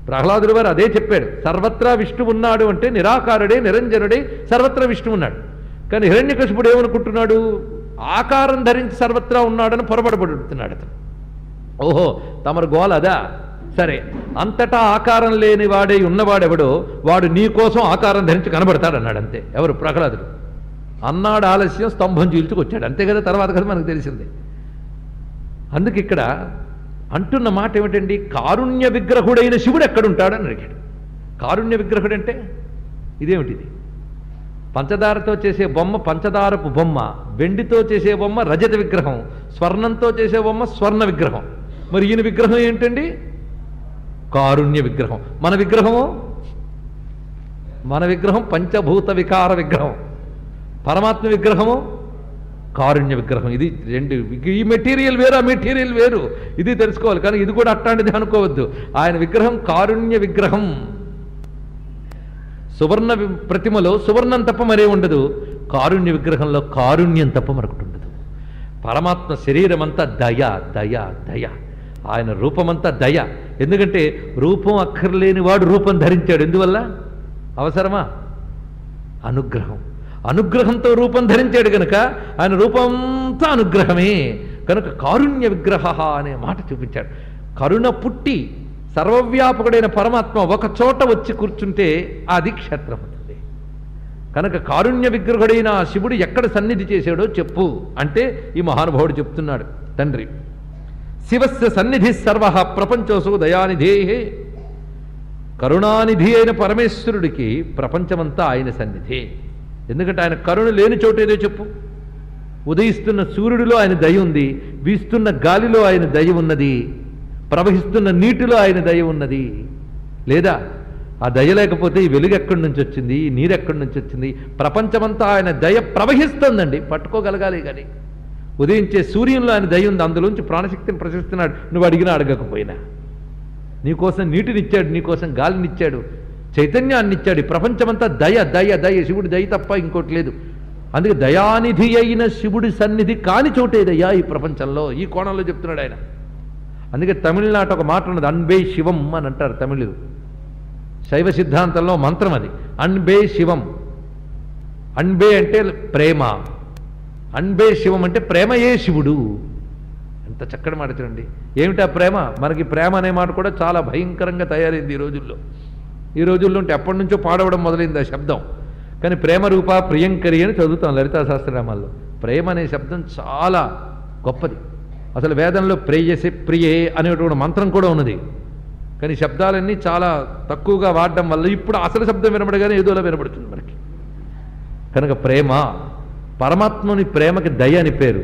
ప్రహ్లాదుడు వారు అదే చెప్పాడు, సర్వత్రా విష్ణువు ఉన్నాడు అంటే నిరాకారుడే నిరంజనుడే సర్వత్రా విష్ణువు ఉన్నాడు. కానీ హిరణ్యకశిపుడు ఏమనుకుంటున్నాడు? ఆకారం ధరించి సర్వత్రా ఉన్నాడని పొరబడబడుతున్నాడు అతను. ఓహో, తమరు గోల అదా? సరే, అంతటా ఆకారం లేని వాడే ఉన్నవాడెవడో వాడు నీ కోసం ఆకారం ధరించి కనబడతాడు అన్నాడు. అంతే. ఎవరు? ప్రహ్లాదుడు. అన్నాడు ఆలస్యం స్తంభం చీల్చుకొచ్చాడు, అంతే కదా. తర్వాత కదా మనకు తెలిసింది. అందుకు ఇక్కడ అంటున్న మాట ఏమిటండి, కారుణ్య విగ్రహుడైన శివుడు ఎక్కడుంటాడని అడిగాడు. కారుణ్య విగ్రహుడు అంటే ఇదేమిటిది? పంచదారతో చేసే బొమ్మ పంచదారపు బొమ్మ, వెండితో చేసే బొమ్మ రజత విగ్రహం, స్వర్ణంతో చేసే బొమ్మ స్వర్ణ విగ్రహం. మరి ఈయన విగ్రహం ఏంటండి? కారుణ్య విగ్రహం. మన విగ్రహం పంచభూత వికార విగ్రహం, పరమాత్మ విగ్రహము కారుణ్య విగ్రహం. ఇది రెండు, ఈ మెటీరియల్ వేరు, ఆ మెటీరియల్ వేరు, ఇది తెలుసుకోవాలి. కానీ ఇది కూడా అట్లాంటిది అనుకోవద్దు. ఆయన విగ్రహం కారుణ్య విగ్రహం. సువర్ణ ప్రతిమలో సువర్ణం తప్ప మరే ఉండదు, కారుణ్య విగ్రహంలో కారుణ్యం తప్ప మరొకటి ఉండదు. పరమాత్మ శరీరం అంతా దయ దయ దయ, ఆయన రూపమంతా దయ. ఎందుకంటే రూపం అక్కర్లేని వాడు రూపం ధరించాడు. ఎందువల్ల? అవసరమా? అనుగ్రహం. అనుగ్రహంతో రూపం ధరించాడు కనుక ఆయన రూపంతా అనుగ్రహమే. కనుక కారుణ్య విగ్రహ అనే మాట చూపించాడు. కరుణ పుట్టి సర్వవ్యాపకుడైన పరమాత్మ ఒక చోట వచ్చి కూర్చుంటే అది క్షేత్రం అవుతుంది. కనుక కారుణ్య విగ్రహుడైన శివుడు ఎక్కడ సన్నిధి చేశాడో చెప్పు అంటే ఈ మహానుభావుడు చెప్తున్నాడు. తండ్రి శివస్య సన్నిధి సర్వ ప్రపంచోసు దయానిధేహే. కరుణానిధి అయిన పరమేశ్వరుడికి ప్రపంచమంతా ఆయన సన్నిధే. ఎందుకంటే ఆయన కరుణ లేని చోటు ఏదో చెప్పు. ఉదయిస్తున్న సూర్యుడిలో ఆయన దయ ఉంది, వీస్తున్న గాలిలో ఆయన దయ ఉన్నది, ప్రవహిస్తున్న నీటిలో ఆయన దయ ఉన్నది. లేదా ఆ దయ లేకపోతే ఈ వెలుగు ఎక్కడి నుంచి వచ్చింది, ఈ నీరు ఎక్కడి నుంచి వచ్చింది? ప్రపంచమంతా ఆయన దయ ప్రవహిస్తుందండి, పట్టుకోగలగాలి. కానీ ఉదయించే సూర్యంలో ఆయన దయ ఉంది, అందులోంచి ప్రాణశక్తిని ప్రసరిస్తున్నాడు. నువ్వు అడిగినా అడగకపోయినా నీకోసం నీటినిచ్చాడు, నీకోసం గాలినిచ్చాడు, చైతన్యాన్ని ఇచ్చాడు. ప్రపంచమంతా దయ దయ దయ, శివుడి దయ తప్ప ఇంకోటి లేదు. అందుకే దయానిధి అయిన శివుడి సన్నిధి కాని చోటేదయ్యా ఈ ప్రపంచంలో. ఈ కోణంలో చెప్తున్నాడు ఆయన. అందుకే తమిళనాట ఒక మాట ఉన్నది, అన్బే శివం అని అంటారు తమిళులు. శైవ సిద్ధాంతంలో మంత్రం అది, అన్బే శివం. అన్బే అంటే ప్రేమ, అన్బే శివం అంటే ప్రేమయే శివుడు. ఎంత చక్కటి మాట చూడండి. ఏమిటా ప్రేమ? మనకి ప్రేమ అనే మాట కూడా చాలా భయంకరంగా తయారైంది ఈ రోజుల్లో. ఈ రోజుల్లో ఉంటే ఎప్పటి నుంచో పాడవడం మొదలైంది ఆ శబ్దం. కానీ ప్రేమ రూప ప్రియంకరి అని చదువుతాం లలితా సహస్రనామాల్లో. ప్రేమ అనే శబ్దం చాలా గొప్పది. అసలు వేదంలో ప్రేయసి ప్రియే అనేటువంటి మంత్రం కూడా ఉన్నది. కానీ శబ్దాలన్నీ చాలా తక్కువగా వాడడం వల్ల ఇప్పుడు అసలు శబ్దం వినబడగానే ఏదోలా వినబడుతుంది మనకి. కనుక ప్రేమ, పరమాత్మని ప్రేమకి దయ అని పేరు,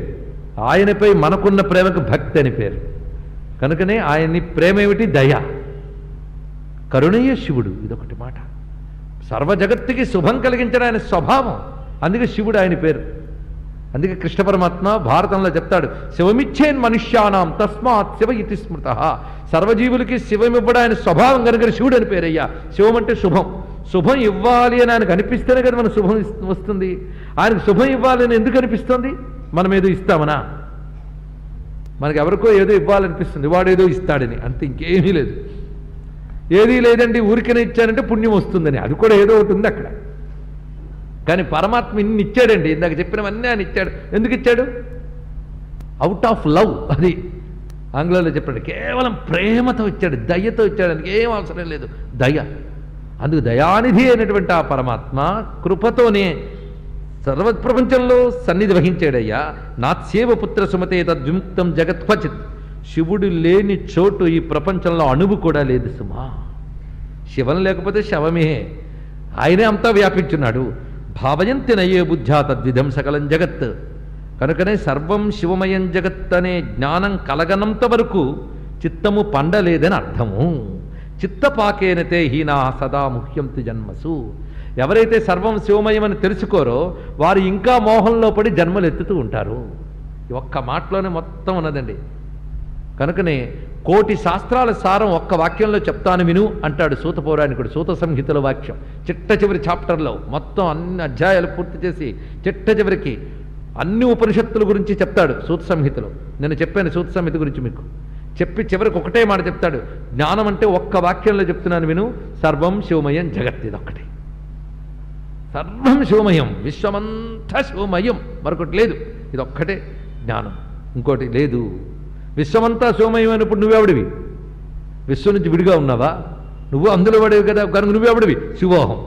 ఆయనపై మనకున్న ప్రేమకు భక్తి అని పేరు. కనుకనే ఆయన్ని ప్రేమ ఏమిటి? దయ. కరుణయ్య శివుడు, ఇదొకటి మాట. సర్వ జగత్తుకి శుభం కలిగించడం ఆయన స్వభావం. అందుకే శివుడు ఆయన పేరు. అందుకే కృష్ణ పరమాత్మ భారతంలో చెప్తాడు, శివమిచ్చేన్ మనుష్యానాం తస్మాత్ శివ ఇతి స్మృత. సర్వజీవులకి శివం ఇవ్వడం ఆయన స్వభావం కనుక శివుడు అని పేరయ్యా. శివం అంటే శుభం. శుభం ఇవ్వాలి అని ఆయనకు అనిపిస్తేనే కదా మనకు శుభం వస్తుంది. ఆయనకు శుభం ఇవ్వాలి అని ఎందుకు అనిపిస్తుంది? మనం ఏదో ఇస్తామనా? మనకి ఎవరికో ఏదో ఇవ్వాలనిపిస్తుంది, వాడేదో ఇస్తాడని, అంతే, ఇంకేమీ లేదు. ఏదీ లేదండి, ఊరికనే ఇచ్చానంటే పుణ్యం వస్తుందని, అది కూడా ఏదో ఒకటి ఉంది అక్కడ. కానీ పరమాత్మ ఇన్ని ఇచ్చాడండి, ఇందాక చెప్పినవన్నీ ఆయన ఇచ్చాడు. ఎందుకు ఇచ్చాడు? Out of love. అది ఆంగ్లంలో చెప్పాడు, కేవలం ప్రేమతో ఇచ్చాడు, దయతో ఇచ్చాడు. అందుకు ఏం అవసరం లేదు, దయ. అందుకు దయానిధి అయినటువంటి ఆ పరమాత్మ కృపతోనే సర్వప్రపంచంలో సన్నిధి వహించాడయ్యా. నాత్సేవ పుత్ర సుమతే తద్విముక్తం జగత్వచిత్. శివుడు లేని చోటు ఈ ప్రపంచంలో అణువు కూడా లేదు సుమా. శివం లేకపోతే శవమే. ఆయనే అంతా వ్యాపించున్నాడు. భావయంతి నయ్యే బుద్ధ్యా తద్విధం సకలం జగత్. కనుకనే సర్వం శివమయం జగత్ అనే జ్ఞానం కలగనంత వరకు చిత్తము పండలేదని అర్థము. చిత్తపాకేనతే హీనా సదా ముహ్యంతి జన్మసు. ఎవరైతే సర్వం శివమయం అని తెలుసుకోరో వారు ఇంకా మోహంలో పడి జన్మలు ఎత్తుతూ ఉంటారు. ఒక్క మాటలోనే మొత్తం ఉన్నదండి. కనుకనే కోటి శాస్త్రాల సారం ఒక్క వాక్యంలో చెప్తాను విను అంటాడు సూత పౌరాణికుడు. సూత సంహితల వాక్యం చిట్ట చివరి చాప్టర్లో మొత్తం అన్ని అధ్యాయాలు పూర్తి చేసి చిట్ట చివరికి అన్ని ఉపనిషత్తుల గురించి చెప్తాడు సూత సంహితలో. నేను చెప్పాను సూత సంహిత గురించి మీకు. చెప్పి చివరికి ఒకటే మాట చెప్తాడు, జ్ఞానం అంటే ఒక్క వాక్యంలో చెప్తున్నాను విను, సర్వం శివమయం జగత్. ఇదొక్కటి, సర్వం శివమయం, విశ్వమంతా శివమయం, మరొకటి లేదు. ఇదొక్కటే జ్ఞానం, ఇంకోటి లేదు. విశ్వమంతా శివమయం అయినప్పుడు నువ్వెవడివి? విశ్వం నుంచి విడిగా ఉన్నావా? నువ్వు అందులో పడేవి కదా, కనుక నువ్వెవడివి? శివోహం.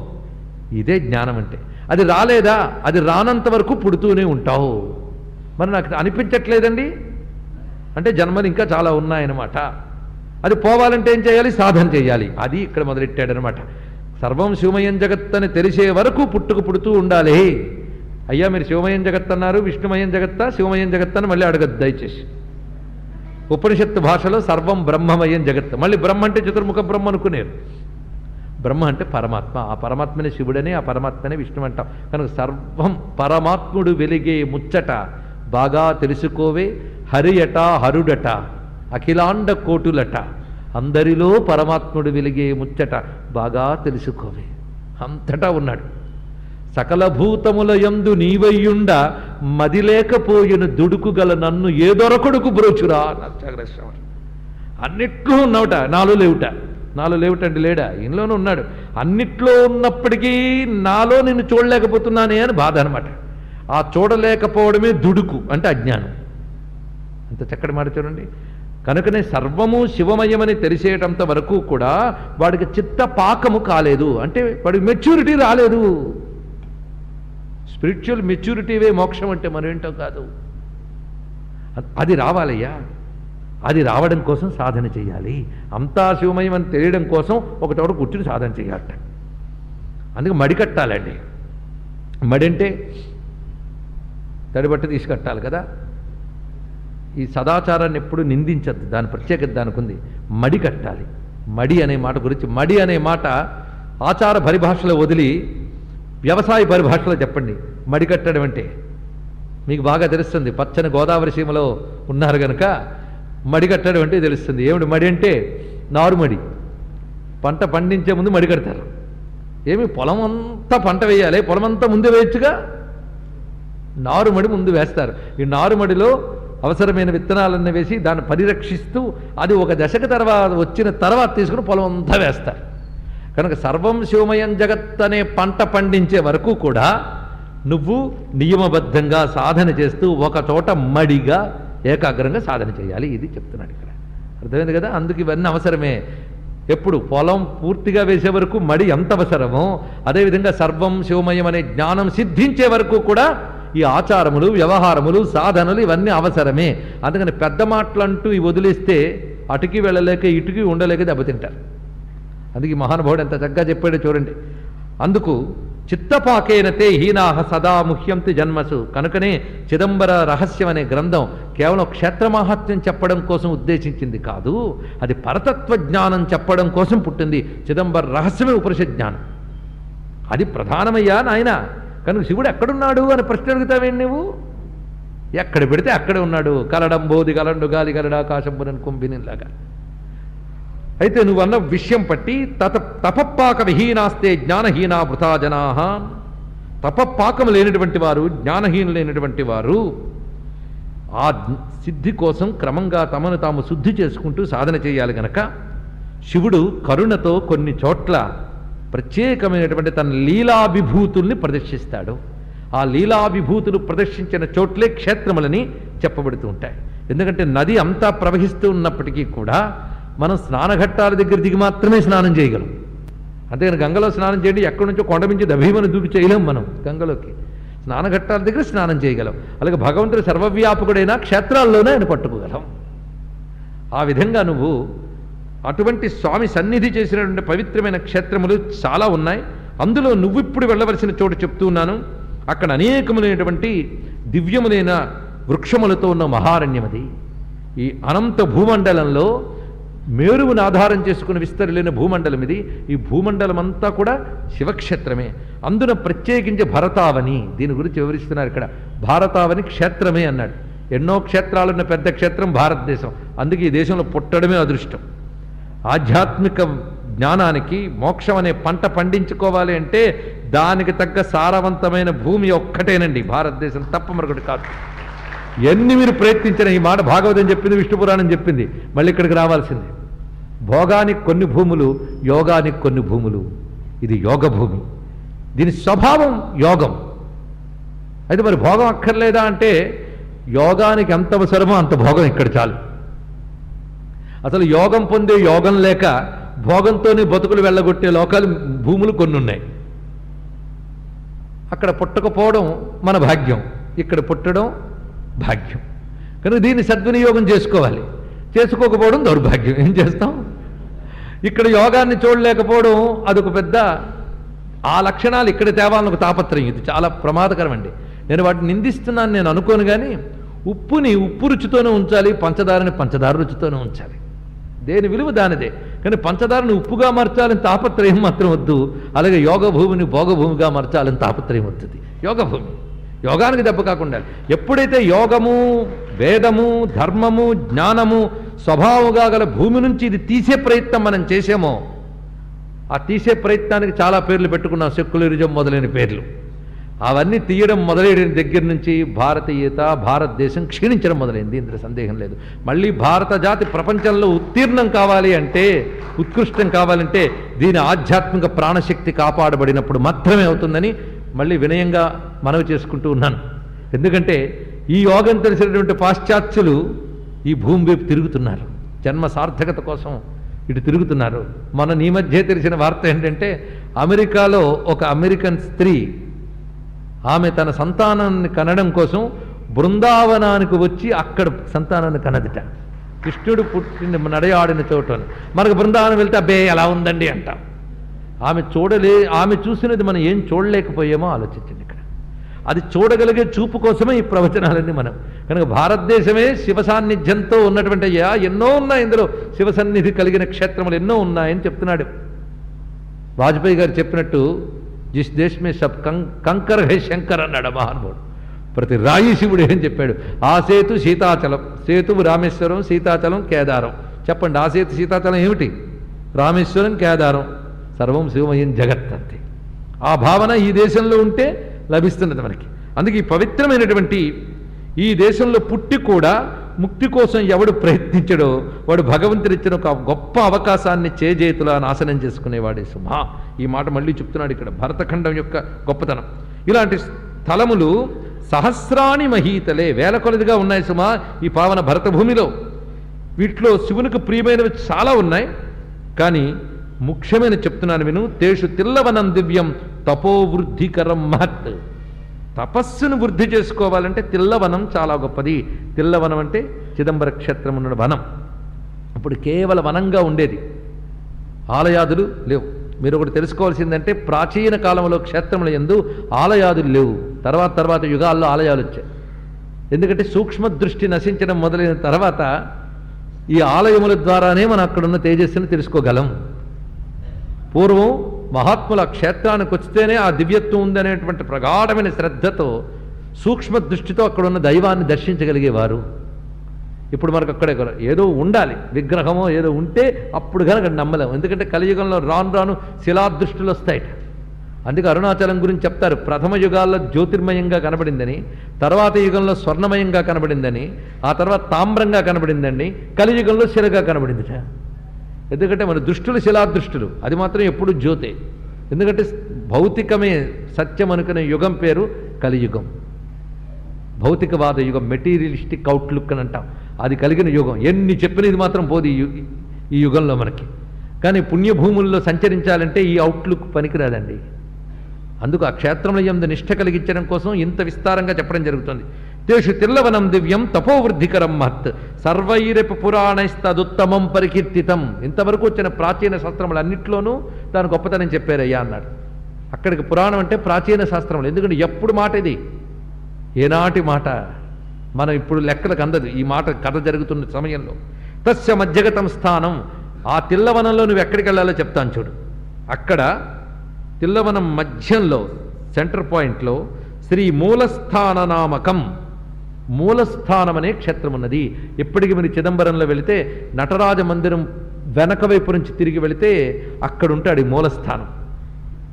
ఇదే జ్ఞానం అంటే. అది రాలేదా, అది రానంత వరకు పుడుతూనే ఉంటావు. మరి నాకు అనిపించట్లేదండి అంటే జన్మలు ఇంకా చాలా ఉన్నాయన్నమాట. అది పోవాలంటే ఏం చేయాలి? సాధన చేయాలి. అది ఇక్కడ మొదలెట్టాడనమాట. సర్వం శివమయం జగత్ అని తెలిసే వరకు పుడుతూ ఉండాలి. అయ్యా మీరు శివమయం జగత్ అన్నారు, విష్ణుమయం జగత్తా శివమయం జగత్ అని మళ్ళీ అడగద్దు దయచేసి. ఉపనిషత్తు భాషలో సర్వం బ్రహ్మమయం జగత్, మళ్ళీ బ్రహ్మ అంటే చతుర్ముఖ బ్రహ్మ అనుకునేరు. బ్రహ్మ అంటే పరమాత్మ, ఆ పరమాత్మనే శివుడని, ఆ పరమాత్మనే విష్ణు అంటాం. కనుక సర్వం పరమాత్ముడు వెలిగే ముచ్చట బాగా తెలుసుకోవే, హరియట హరుడట అఖిలాండ కోటులట, అందరిలో పరమాత్ముడు వెలిగే ముచ్చట బాగా తెలుసుకోవే. అంతటా ఉన్నాడు. సకల భూతముల యందు నీవయ్యుండ మదిలేకపోయిన దుడుకుగల నన్ను ఏదొరకొడుకు బ్రోచురా అన్నారు. అన్నిట్లో ఉన్నవట, నాలో లేవుట. నాలో లేవుటండి లేడా, ఈయనలోనూ ఉన్నాడు. అన్నిట్లో ఉన్నప్పటికీ నాలో నిన్ను చూడలేకపోతున్నానే అని బాధ అనమాట. ఆ చూడలేకపోవడమే దుడుకు అంటే అజ్ఞానం. అంత చక్కటి మాట చూడండి. కనుకనే సర్వము శివమయమని తెలిసేటంత వరకు కూడా వాడికి చిత్త పాకము కాలేదు, అంటే వాడికి మెచ్యూరిటీ రాలేదు. స్పిరిచువల్ మెచ్యూరిటీవే మోక్షం అంటే మరేంటో కాదు. అది రావాలయ్యా. అది రావడం కోసం సాధన చేయాలి. అంతా శివమయం అని తెలియడం కోసం ఒకటొకటి కూర్చుని సాధన చేయాలట. అందుకే మడి కట్టాలండి. మడి అంటే తడిబట్ట తీసి కట్టాలి కదా. ఈ సదాచారాన్ని ఎప్పుడు నిందించద్దు, దాని ప్రత్యేకత దానికి ఉంది. మడి కట్టాలి. మడి అనే మాట గురించి, మడి అనే మాట ఆచార పరిభాషలో వదిలి వ్యవసాయ పరిభాషలో చెప్పండి. మడి కట్టడం అంటే మీకు బాగా తెలుస్తుంది. పచ్చని గోదావరి సీమలో ఉన్నారు కనుక మడి కట్టడం అంటే తెలుస్తుంది. ఏమిటి మడి అంటే? నారుమడి. పంట పండించే ముందు మడి కడతారు. ఏమి పొలం అంతా పంట వేయాలి, పొలం అంతా ముందే వేయచ్చుగా. నారుమడి ముందు వేస్తారు. ఈ నారుమడిలో అవసరమైన విత్తనాలన్నీ వేసి దాన్ని పరిరక్షిస్తూ అది ఒక దశక తర్వాత వచ్చిన తర్వాత తీసుకుని పొలం అంతా వేస్తారు. కనుక సర్వం శివమయం జగత్ అనే పంట పండించే వరకు కూడా నువ్వు నియమబద్ధంగా సాధన చేస్తూ ఒక చోట మడిగా ఏకాగ్రంగా సాధన చేయాలి. ఇది చెప్తున్నాడు ఇక్కడ. అర్థమైంది కదా. అందుకు ఇవన్నీ అవసరమే. ఎప్పుడు పొలం పూర్తిగా వేసే వరకు మడి ఎంత అవసరమో, అదేవిధంగా సర్వం శివమయం అనే జ్ఞానం సిద్ధించే వరకు కూడా ఈ ఆచారములు, వ్యవహారములు, సాధనలు ఇవన్నీ అవసరమే. అందుకని పెద్ద మాటలంటూ ఇవి వదిలేస్తే అటుకి వెళ్ళలేక ఇటుకి ఉండలేక దెబ్బతింటారు. అందుకే మహానుభావుడు ఎంత చక్కగా చెప్పాడో చూడండి. అందుకు చిత్తపాకేనతే హీనాహ సదా ముహ్యంతి జన్మసు. కనుకనే చిదంబర రహస్యం అనే గ్రంథం కేవలం క్షేత్రమాహాత్మ్యం చెప్పడం కోసం ఉద్దేశించింది కాదు, అది పరతత్వ జ్ఞానం చెప్పడం కోసం పుట్టింది. చిదంబర రహస్యమే ఉపనిషత్ జ్ఞానం. అది ప్రధానమయ్యా నాయన. కనుక శివుడు ఎక్కడున్నాడు అని ప్రశ్న అడుగుతావేంటి నువ్వు? ఎక్కడ పెడితే అక్కడే ఉన్నాడు. కలడం బోధి కలండు గాలి గలడాకాశంబునని కుంభినిలాగా. అయితే నువ్వన్న విషయం పట్టి తపపాక విహీనాస్తే జ్ఞానహీనా వృథా జనా. తపపాకం లేనటువంటి వారు, జ్ఞానహీనులైనటువంటి వారు ఆ సిద్ధి కోసం క్రమంగా తమను తాము శుద్ధి చేసుకుంటూ సాధన చేయాలి. గనక శివుడు కరుణతో కొన్ని చోట్ల ప్రత్యేకమైనటువంటి తన లీలాభిభూతుల్ని ప్రదర్శిస్తాడు. ఆ లీలాభిభూతులు ప్రదర్శించిన చోట్లే క్షేత్రములని చెప్పబడుతూ ఉంటాయి. ఎందుకంటే నది అంతా ప్రవహిస్తూ ఉన్నప్పటికీ కూడా మనం స్నానఘట్టాల దగ్గర దిగి మాత్రమే స్నానం చేయగలం. అంతేగాని గంగలో స్నానం చేయండి, ఎక్కడి నుంచో కొండ నుంచి దభీమని దూకి చేయలేం. మనం గంగలోకి స్నానఘట్టాల దగ్గర స్నానం చేయగలం. అలాగే భగవంతుడు సర్వవ్యాపకుడైన క్షేత్రాల్లోనే ఆయన పట్టుకోగలం. ఆ విధంగా నువ్వు అటువంటి స్వామి సన్నిధి చేసినటువంటి పవిత్రమైన క్షేత్రములు చాలా ఉన్నాయి. అందులో నువ్వు ఇప్పుడు వెళ్ళవలసిన చోటు చెప్తూ ఉన్నాను. అక్కడ అనేకములైనటువంటి దివ్యములైన వృక్షములతో ఉన్న మహారణ్యం అది. ఈ అనంత భూమండలంలో మేరువును ఆధారం చేసుకుని విస్తరలేని భూమండలం ఇది. ఈ భూమండలం అంతా కూడా శివక్షేత్రమే. అందున ప్రత్యేకించి భరతావని, దీని గురించి వివరిస్తున్నారు ఇక్కడ. భారతావని క్షేత్రమే అన్నాడు. ఎన్నో క్షేత్రాలున్న పెద్ద క్షేత్రం భారతదేశం. అందుకే ఈ దేశంలో పుట్టడమే అదృష్టం. ఆధ్యాత్మిక జ్ఞానానికి మోక్షం అనే పంట పండించుకోవాలి అంటే దానికి తగ్గ సారవంతమైన భూమి ఒక్కటేనండి భారతదేశం, తప్ప మరొకటి కాదు. ఎన్ని మీరు ప్రయత్నించిన ఈ మాట భాగవతం చెప్పింది, విష్ణు పురాణం చెప్పింది, మళ్ళీ ఇక్కడికి రావాల్సిందే. భోగానికి కొన్ని భూములు, యోగానికి కొన్ని భూములు. ఇది యోగ భూమి, దీని స్వభావం యోగం. అయితే మరి భోగం అక్కర్లేదా అంటే యోగానికి ఎంత అవసరమో అంత భోగం ఇక్కడ చాలు. అసలు యోగం పొందే యోగం లేక భోగంతోనే బతుకులు వెళ్ళగొట్టే లోకాలు భూములు కొన్ని ఉన్నాయి. అక్కడ పుట్టకపోవడం మన భాగ్యం, ఇక్కడ పుట్టడం భాగ్యం. కనుక దీన్ని సద్వినియోగం చేసుకోవాలి. చేసుకోకపోవడం దౌర్భాగ్యం. ఏం చేస్తాం? ఇక్కడ యోగాన్ని చూడలేకపోవడం అదొక పెద్ద, ఆ లక్షణాలు ఇక్కడ తేవాలని ఒక తాపత్రయం. ఇది చాలా ప్రమాదకరం అండి. నేను వాటిని నిందిస్తున్నాను నేను అనుకోను, కానీ ఉప్పుని ఉప్పు రుచితోనే ఉంచాలి, పంచదారని పంచదార రుచితోనే ఉంచాలి. దేని విలువ దానిదే. కానీ పంచదారని ఉప్పుగా మార్చాలని తాపత్రయం మాత్రం వద్దు. అలాగే యోగ భూమిని భోగభూమిగా మార్చాలని తాపత్రయం వద్దు. యోగభూమి యోగానికి దెబ్బ కాకుండా ఎప్పుడైతే యోగము, వేదము, ధర్మము, జ్ఞానము స్వభావంగా గల భూమి నుంచి ఇది తీసే ప్రయత్నం మనం చేసామో, ఆ తీసే ప్రయత్నానికి చాలా పేర్లు పెట్టుకున్నాం, సెక్యులరిజం మొదలైన పేర్లు. అవన్నీ తీయడం మొదలైన దగ్గర నుంచి భారతీయత, భారతదేశం క్షీణించడం మొదలైంది. ఇందులో సందేహం లేదు. మళ్ళీ భారత జాతి ప్రపంచంలో ఉత్తీర్ణం కావాలి అంటే, ఉత్కృష్టం కావాలంటే దీని ఆధ్యాత్మిక ప్రాణశక్తి కాపాడబడినప్పుడు మాత్రమే అవుతుందని మళ్ళీ వినయంగా మనవి చేసుకుంటూ ఉన్నాను. ఎందుకంటే ఈ యోగం తెలిసినటువంటి పాశ్చాత్యులు ఈ భూమి వైపు తిరుగుతున్నారు, జన్మ సార్థకత కోసం ఇటు తిరుగుతున్నారు. మన ఈ మధ్య తెలిసిన వార్త ఏంటంటే, అమెరికాలో ఒక అమెరికన్ స్త్రీ ఆమె తన సంతానాన్ని కనడం కోసం బృందావనానికి వచ్చి అక్కడ సంతానాన్ని కనదిట. కృష్ణుడు పుట్టిన నడయాడిన చోటని. మనకు బృందావనం వెళ్తే అబ్బే ఎలా ఉందండి అంటాం. ఆమె చూసినది మనం ఏం చూడలేకపోయామో ఆలోచించండి. ఇక్కడ అది చూడగలిగే చూపు కోసమే ఈ ప్రవచనాలన్నీ మనం. కనుక భారతదేశమే శివ సాన్నిధ్యంతో ఉన్నటువంటి ఎన్నో ఉన్నాయి, ఇందులో శివ సన్నిధి కలిగిన క్షేత్రములు ఎన్నో ఉన్నాయని చెప్తున్నాడు. వాజ్పేయి గారు చెప్పినట్టు జిస్ దేశ్ మే సబ్ కంకర్ హే శంకర్ అన్నాడు మహానుభావుడు. ప్రతి రాయి శివుడు ఏం చెప్పాడు? ఆ సేతు సీతాచలం, సేతువు రామేశ్వరం, సీతాచలం కేదారం. చెప్పండి, ఆ సేతు సీతాచలం ఏమిటి? రామేశ్వరం, కేదారం, సర్వం శివమయం జగత్ అంతే. ఆ భావన ఈ దేశంలో ఉంటే లభిస్తున్నది మనకి. అందుకే ఈ పవిత్రమైనటువంటి ఈ దేశంలో పుట్టి కూడా ముక్తి కోసం ఎవడు ప్రయత్నించడో వాడు భగవంతుడిచ్చిన ఒక గొప్ప అవకాశాన్ని చేజేతులా నాశనం చేసుకునేవాడే సుమా. ఈ మాట మళ్ళీ చెప్తున్నాడు ఇక్కడ, భరతఖండం యొక్క గొప్పతనం. ఇలాంటి స్థలములు సహస్రాణి మహీతలే, వేల కొలదిగా ఉన్నాయి సుమా ఈ పావన భరత భూమిలో. వీటిలో శివునికి ప్రియమైనవి చాలా ఉన్నాయి, కానీ ముఖ్యమైన చెప్తున్నాను విను. తేషు తిల్లవనం దివ్యం తపోవృద్ధికరం మహత్. తపస్సును వృద్ధి చేసుకోవాలంటే తిల్లవనం చాలా గొప్పది. తిల్లవనం అంటే చిదంబర క్షేత్రం ఉన్న వనం. ఇప్పుడు కేవల వనంగా ఉండేది, ఆలయాదులు లేవు. మీరు ఒకటి తెలుసుకోవాల్సిందంటే, ప్రాచీన కాలంలో క్షేత్రముల యందు ఆలయాదులు లేవు. తర్వాత యుగాల్లో ఆలయాలు వచ్చాయి. ఎందుకంటే సూక్ష్మ దృష్టి నశించడం మొదలైన తర్వాత ఈ ఆలయముల ద్వారానే మనం అక్కడున్న తేజస్సును తెలుసుకోగలం. పూర్వం మహాత్ముల క్షేత్రానికి వస్తేనే ఆ దివ్యత్వం ఉందనేటువంటి ప్రగాఢమైన శ్రద్ధతో సూక్ష్మ దృష్టితో అక్కడున్న దైవాన్ని దర్శించగలిగేవారు. ఇప్పుడు మనకు అక్కడే ఏదో ఉండాలి, విగ్రహమో ఏదో ఉంటే అప్పుడు కనుక నమ్మలేము. ఎందుకంటే కలియుగంలో రాను శిలాదృష్టిలు వస్తాయట. అందుకే అరుణాచలం గురించి చెప్తారు, ప్రథమ యుగాల్లో జ్యోతిర్మయంగా కనబడిందని, తర్వాత యుగంలో స్వర్ణమయంగా కనబడిందని, ఆ తర్వాత తామ్రంగా కనబడిందండి, కలియుగంలో శిలగా కనబడిందిట. ఎందుకంటే మన దృష్టులు శిలాదృష్టులు, అది మాత్రం ఎప్పుడు జ్యోతే. ఎందుకంటే భౌతికమే సత్యం అనుకునే యుగం పేరు కలియుగం. భౌతికవాద యుగం, మెటీరియలిస్టిక్ అవుట్లుక్ అని అంటాం, అది కలిగిన యుగం. ఎన్ని చెప్పిన ఇది మాత్రం పోదు ఈ యుగంలో మనకి. కానీ పుణ్యభూముల్లో సంచరించాలంటే ఈ అవుట్లుక్ పనికిరాదండి. అందుకు ఆ క్షేత్రంలో యందు నిష్ఠ కలిగించడం కోసం ఇంత విస్తారంగా చెప్పడం జరుగుతుంది. తేషు తిల్లవనం దివ్యం తపోవృద్ధికరం మహత్ సర్వైరపి పురాణైస్తదుత్తమం పరికీర్తితం. ఇంతవరకు వచ్చిన ప్రాచీన శాస్త్రములన్నింటిలోనూ దాని గొప్పతనం చెప్పారయ్యా అన్నాడు. అక్కడికి పురాణం అంటే ప్రాచీన శాస్త్రములు. ఎందుకంటే ఎప్పుడు మాట ఇది, ఏనాటి మాట, మనం ఇప్పుడు లెక్కలకు అందదు ఈ మాట. కథ జరుగుతున్న సమయంలో తస్య మధ్యగతం స్థానం, ఆ తిల్లవనంలో నువ్వు ఎక్కడికి వెళ్ళాలో చెప్తాను చూడు. అక్కడ తిల్లవనం మధ్యంలో సెంటర్ పాయింట్లో శ్రీ మూలస్థాన నామకం, మూలస్థానం అనే క్షేత్రం ఉన్నది. ఎప్పటికీ మీరు చిదంబరంలో వెళితే నటరాజ మందిరం వెనక వైపు నుంచి తిరిగి వెళితే అక్కడ ఉంటాడు ఈ మూలస్థానం.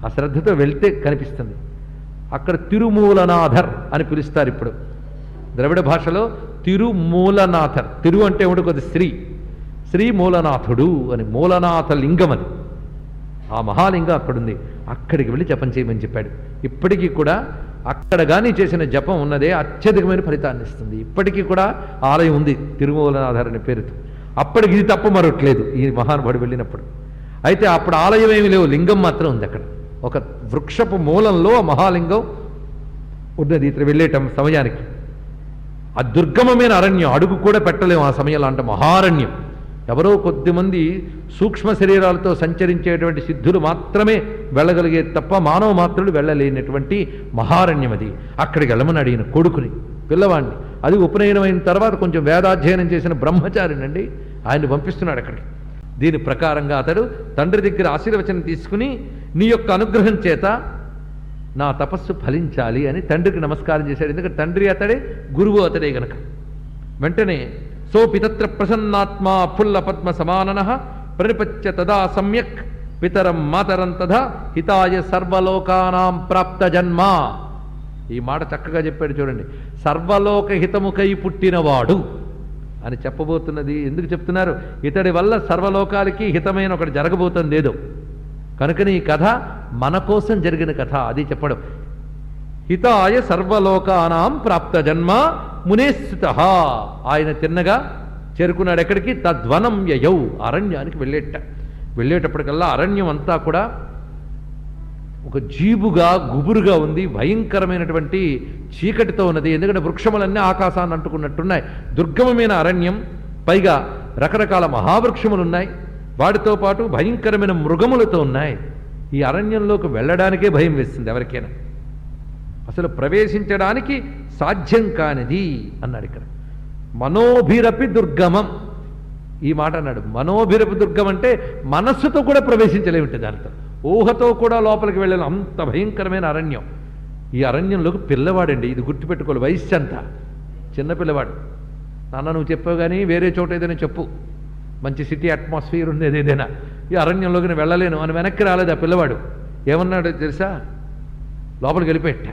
ఆ శ్రద్ధతో వెళ్తే కనిపిస్తుంది. అక్కడ తిరుమూలనాథర్ అని పిలుస్తారు. ఇప్పుడు ద్రవిడ భాషలో తిరుమూలనాథర్, తిరు అంటే ఏమిటి, కొద్ది శ్రీ మూలనాథుడు అని, మూలనాథ లింగం అది. ఆ మహాలింగం అక్కడుంది. అక్కడికి వెళ్ళి జపం చేయమని చెప్పాడు. ఇప్పటికీ కూడా అక్కడ కానీ చేసిన జపం ఉన్నదే అత్యధికమైన ఫలితాన్ని ఇస్తుంది. ఇప్పటికీ కూడా ఆలయం ఉంది తిరుమూలనాథర్ అనే పేరుతో. అప్పటికి ఇది తప్ప మరొట్లేదు ఈ మహానుభావుడు వెళ్ళినప్పుడు. అయితే అప్పుడు ఆలయం ఏమీ లేవు, లింగం మాత్రం ఉంది అక్కడ. ఒక వృక్షపు మూలంలో మహాలింగం ఉన్నది ఇతను వెళ్ళేటం సమయానికి. ఆ దుర్గమమైన అరణ్యం, అడుగు కూడా పెట్టలేము ఆ సమయంలో, అంటే మహారణ్యం. ఎవరో కొద్దిమంది సూక్ష్మ శరీరాలతో సంచరించేటువంటి సిద్ధులు మాత్రమే వెళ్ళగలిగే తప్ప మానవ మాత్రులు వెళ్ళలేనటువంటి మహారణ్యం అది. అక్కడికి వెళ్ళమని అడిగిన కొడుకుని, పిల్లవాడిని, అది ఉపనయనమైన తర్వాత కొంచెం వేదాధ్యయనం చేసిన బ్రహ్మచారినండి, ఆయన్ని పంపిస్తున్నాడు అక్కడికి. దీని ప్రకారంగా అతడు తండ్రి దగ్గర ఆశీర్వచనం తీసుకుని, నీ యొక్క అనుగ్రహం చేత నా తపస్సు ఫలించాలి అని తండ్రికి నమస్కారం చేశాడు. ఎందుకంటే తండ్రి అతడే, గురువు అతడే గనక. వెంటనే సోపితత్ర ప్రసన్నాత్మా ఫుల్ల పద్మ సమానన ప్రణిపత్య తదా సమ్యక్ పితరం మాతరం తథా హితాయ సర్వలోకానాం ప్రాప్త జన్మ. ఈ మాట చక్కగా చెప్పాడు చూడండి. సర్వలోక హితముకై పుట్టినవాడు అని చెప్పబోతున్నది. ఎందుకు చెప్తున్నారు? ఇతడి వల్ల సర్వలోకాలకి హితమైన ఒకటి జరగబోతుంది ఏదో కనుకని ఈ కథ మన కోసం జరిగిన కథ, అది చెప్పడం. హితాయ సర్వలోకానాం ప్రాప్త జన్మ మునేస్తుత. ఆయన తిన్నగా చేరుకున్నాడు ఎక్కడికి? తద్వనం యయౌ, అరణ్యానికి వెళ్ళేటప్పటికల్లా అరణ్యం అంతా కూడా ఒక జీబుగా గుబురుగా ఉంది, భయంకరమైనటువంటి చీకటితో ఉన్నది. ఎందుకంటే వృక్షములన్నీ ఆకాశాన్ని అంటుకున్నట్టున్నాయి. దుర్గమమైన అరణ్యం, పైగా రకరకాల మహావృక్షములున్నాయి, వాటితో పాటు భయంకరమైన మృగములతో ఉన్నాయి. ఈ అరణ్యంలోకి వెళ్ళడానికే భయం వేస్తుంది ఎవరికైనా, అసలు ప్రవేశించడానికి సాధ్యం కానిది అన్నాడు ఇక్కడ. మనోభిరపి దుర్గమం, ఈ మాట అన్నాడు. మనోభిరపి దుర్గం అంటే మనస్సుతో కూడా ప్రవేశించలేమిటి, దాంతో ఊహతో కూడా లోపలికి వెళ్ళాలి, అంత భయంకరమైన అరణ్యం. ఈ అరణ్యంలోకి పిల్లవాడండి, ఇది గుర్తుపెట్టుకోవాలి. వయస్సు అంతా చిన్నపిల్లవాడు. నాన్న నువ్వు చెప్పావు కానీ వేరే చోట ఏదైనా చెప్పు, మంచి సిటీ అట్మాస్ఫియర్ ఉండేది ఏదైనా, ఈ అరణ్యంలోకి నేను వెళ్ళలేను అని వెనక్కి రాలేదు ఆ పిల్లవాడు. ఏమన్నాడో తెలుసా? లోపలికి వెళ్ళిపోయాట.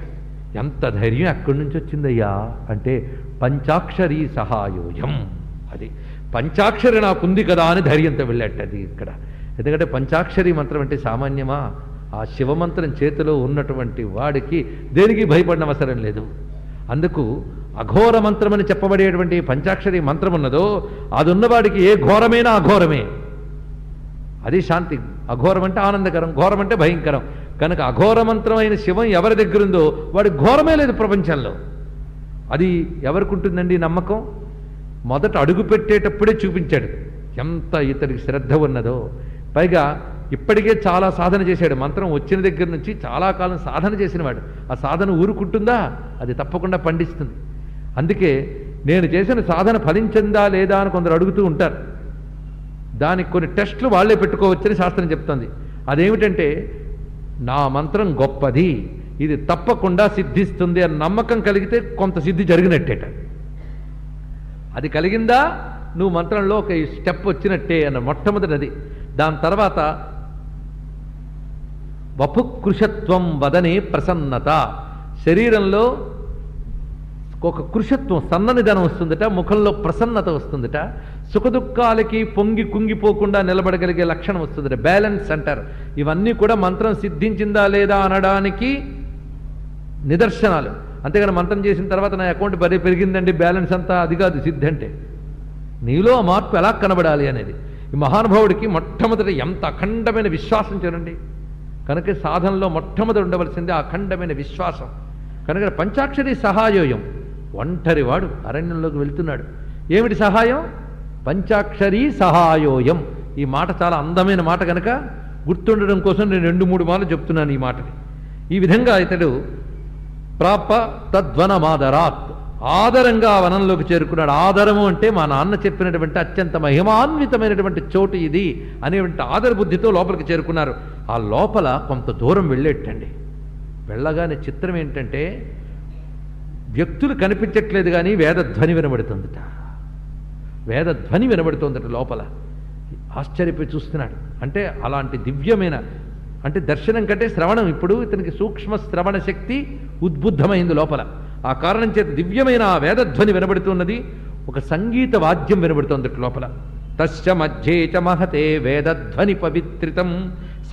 ఎంత ధైర్యం ఎక్కడి నుంచి వచ్చిందయ్యా అంటే పంచాక్షరీ సహాయోయం, అది పంచాక్షరి నాకుంది కదా అని ధైర్యంతో వెళ్ళాట. అది ఇక్కడ ఎందుకంటే పంచాక్షరి మంత్రం అంటే సామాన్యమా? ఆ శివమంత్రం చేతిలో ఉన్నటువంటి వాడికి దేనికి భయపడిన అవసరం లేదు. అందుకు అఘోర మంత్రం అని చెప్పబడేటువంటి పంచాక్షరి మంత్రం ఉన్నదో అది ఉన్నవాడికి ఏ ఘోరమైనా అఘోరమే, అది శాంతి. అఘోరం అంటే ఆనందకరం, ఘోరం అంటే భయంకరం. కనుక అఘోర మంత్రమైన శివం ఎవరి దగ్గర ఉందో వాడి ఘోరమే లేదు ప్రపంచంలో. అది ఎవరికి ఉంటుందండి నమ్మకం? మొదట అడుగు పెట్టేటప్పుడే చూపించాడు ఎంత ఇతడికి శ్రద్ధ ఉన్నదో. పైగా ఇప్పటికే చాలా సాధన చేశాడు. మంత్రం వచ్చిన దగ్గర నుంచి చాలా కాలం సాధన చేసినవాడు. ఆ సాధన ఊరుకుంటుందా? అది తప్పకుండా పండిస్తుంది. అందుకే నేను చేసిన సాధన ఫలించిందా లేదా అని కొందరు అడుగుతూ ఉంటారు. దానికి కొన్ని టెస్టులు వాళ్లే పెట్టుకోవచ్చని శాస్త్రం చెప్తుంది. అదేమిటంటే నా మంత్రం గొప్పది, ఇది తప్పకుండా సిద్ధిస్తుంది అని నమ్మకం కలిగితే కొంత సిద్ధి జరిగినట్టేట. అది కలిగిందా నువ్వు మంత్రంలో ఒక స్టెప్ వచ్చినట్టే అన్న మొట్టమొదటిది. దాని తర్వాత వపుకృషత్వం వదనే ప్రసన్నత, శరీరంలో ఒక కృషత్వం, సన్నని ధనం వస్తుందట, ముఖంలో ప్రసన్నత వస్తుందట, సుఖదుఖాలకి పొంగి కుంగిపోకుండా నిలబడగలిగే లక్షణం వస్తుందట, బ్యాలెన్స్ అంటారు. ఇవన్నీ కూడా మంత్రం సిద్ధించిందా లేదా అనడానికి నిదర్శనాలు. అంతేగాని మంత్రం చేసిన తర్వాత నా అకౌంట్ పెరిగిందండి బ్యాలెన్స్ అంతా, అది కాదు సిద్ధి అంటే. నీలో ఆ మార్పు ఎలా కనబడాలి అనేది. ఈ మహానుభావుడికి మొట్టమొదటి ఎంత అఖండమైన విశ్వాసం చూడండి. కనుక సాధనలో మొట్టమొదటి ఉండవలసింది అఖండమైన విశ్వాసం. కనుక పంచాక్షరి సహాయోయం, ఒంటరివాడు అరణ్యంలోకి వెళ్తున్నాడు. ఏమిటి సహాయం? పంచాక్షరీ సహాయోయం. ఈ మాట చాలా అందమైన మాట కనుక గుర్తుండడం కోసం నేను 2-3 మార్లు చెప్తున్నాను ఈ మాటని. ఈ విధంగా ఇతడు ప్రాప తద్వనమాదరాత్, ఆదరంగా వనంలోకి చేరుకున్నాడు. ఆదరము అంటే మా నాన్న చెప్పినటువంటి అత్యంత మహిమాన్వితమైనటువంటి చోటు ఇది అనేటువంటి ఆదర బుద్ధితో లోపలికి చేరుకున్నారు. ఆ లోపల కొంత దూరం వెళ్ళేటండి. వెళ్ళగానే చిత్రం ఏంటంటే వ్యక్తులు కనిపించట్లేదు కానీ వేదధ్వని వినబడుతుందట. వేదధ్వని వినబడుతోందట లోపల. ఆశ్చర్యపోయి చూస్తున్నాడు. అంటే అలాంటి దివ్యమైన, అంటే దర్శనం కంటే శ్రవణం, ఇప్పుడు ఇతనికి సూక్ష్మ శ్రవణ శక్తి ఉద్బుద్ధమైంది లోపల. ఆ కారణం చేత దివ్యమైన ఆ వేదధ్వని వినబడుతున్నది. ఒక సంగీత వాద్యం వినబడుతోందట లోపల. తస్య మధ్యే చ మహతే వేదధ్వని పవిత్రితం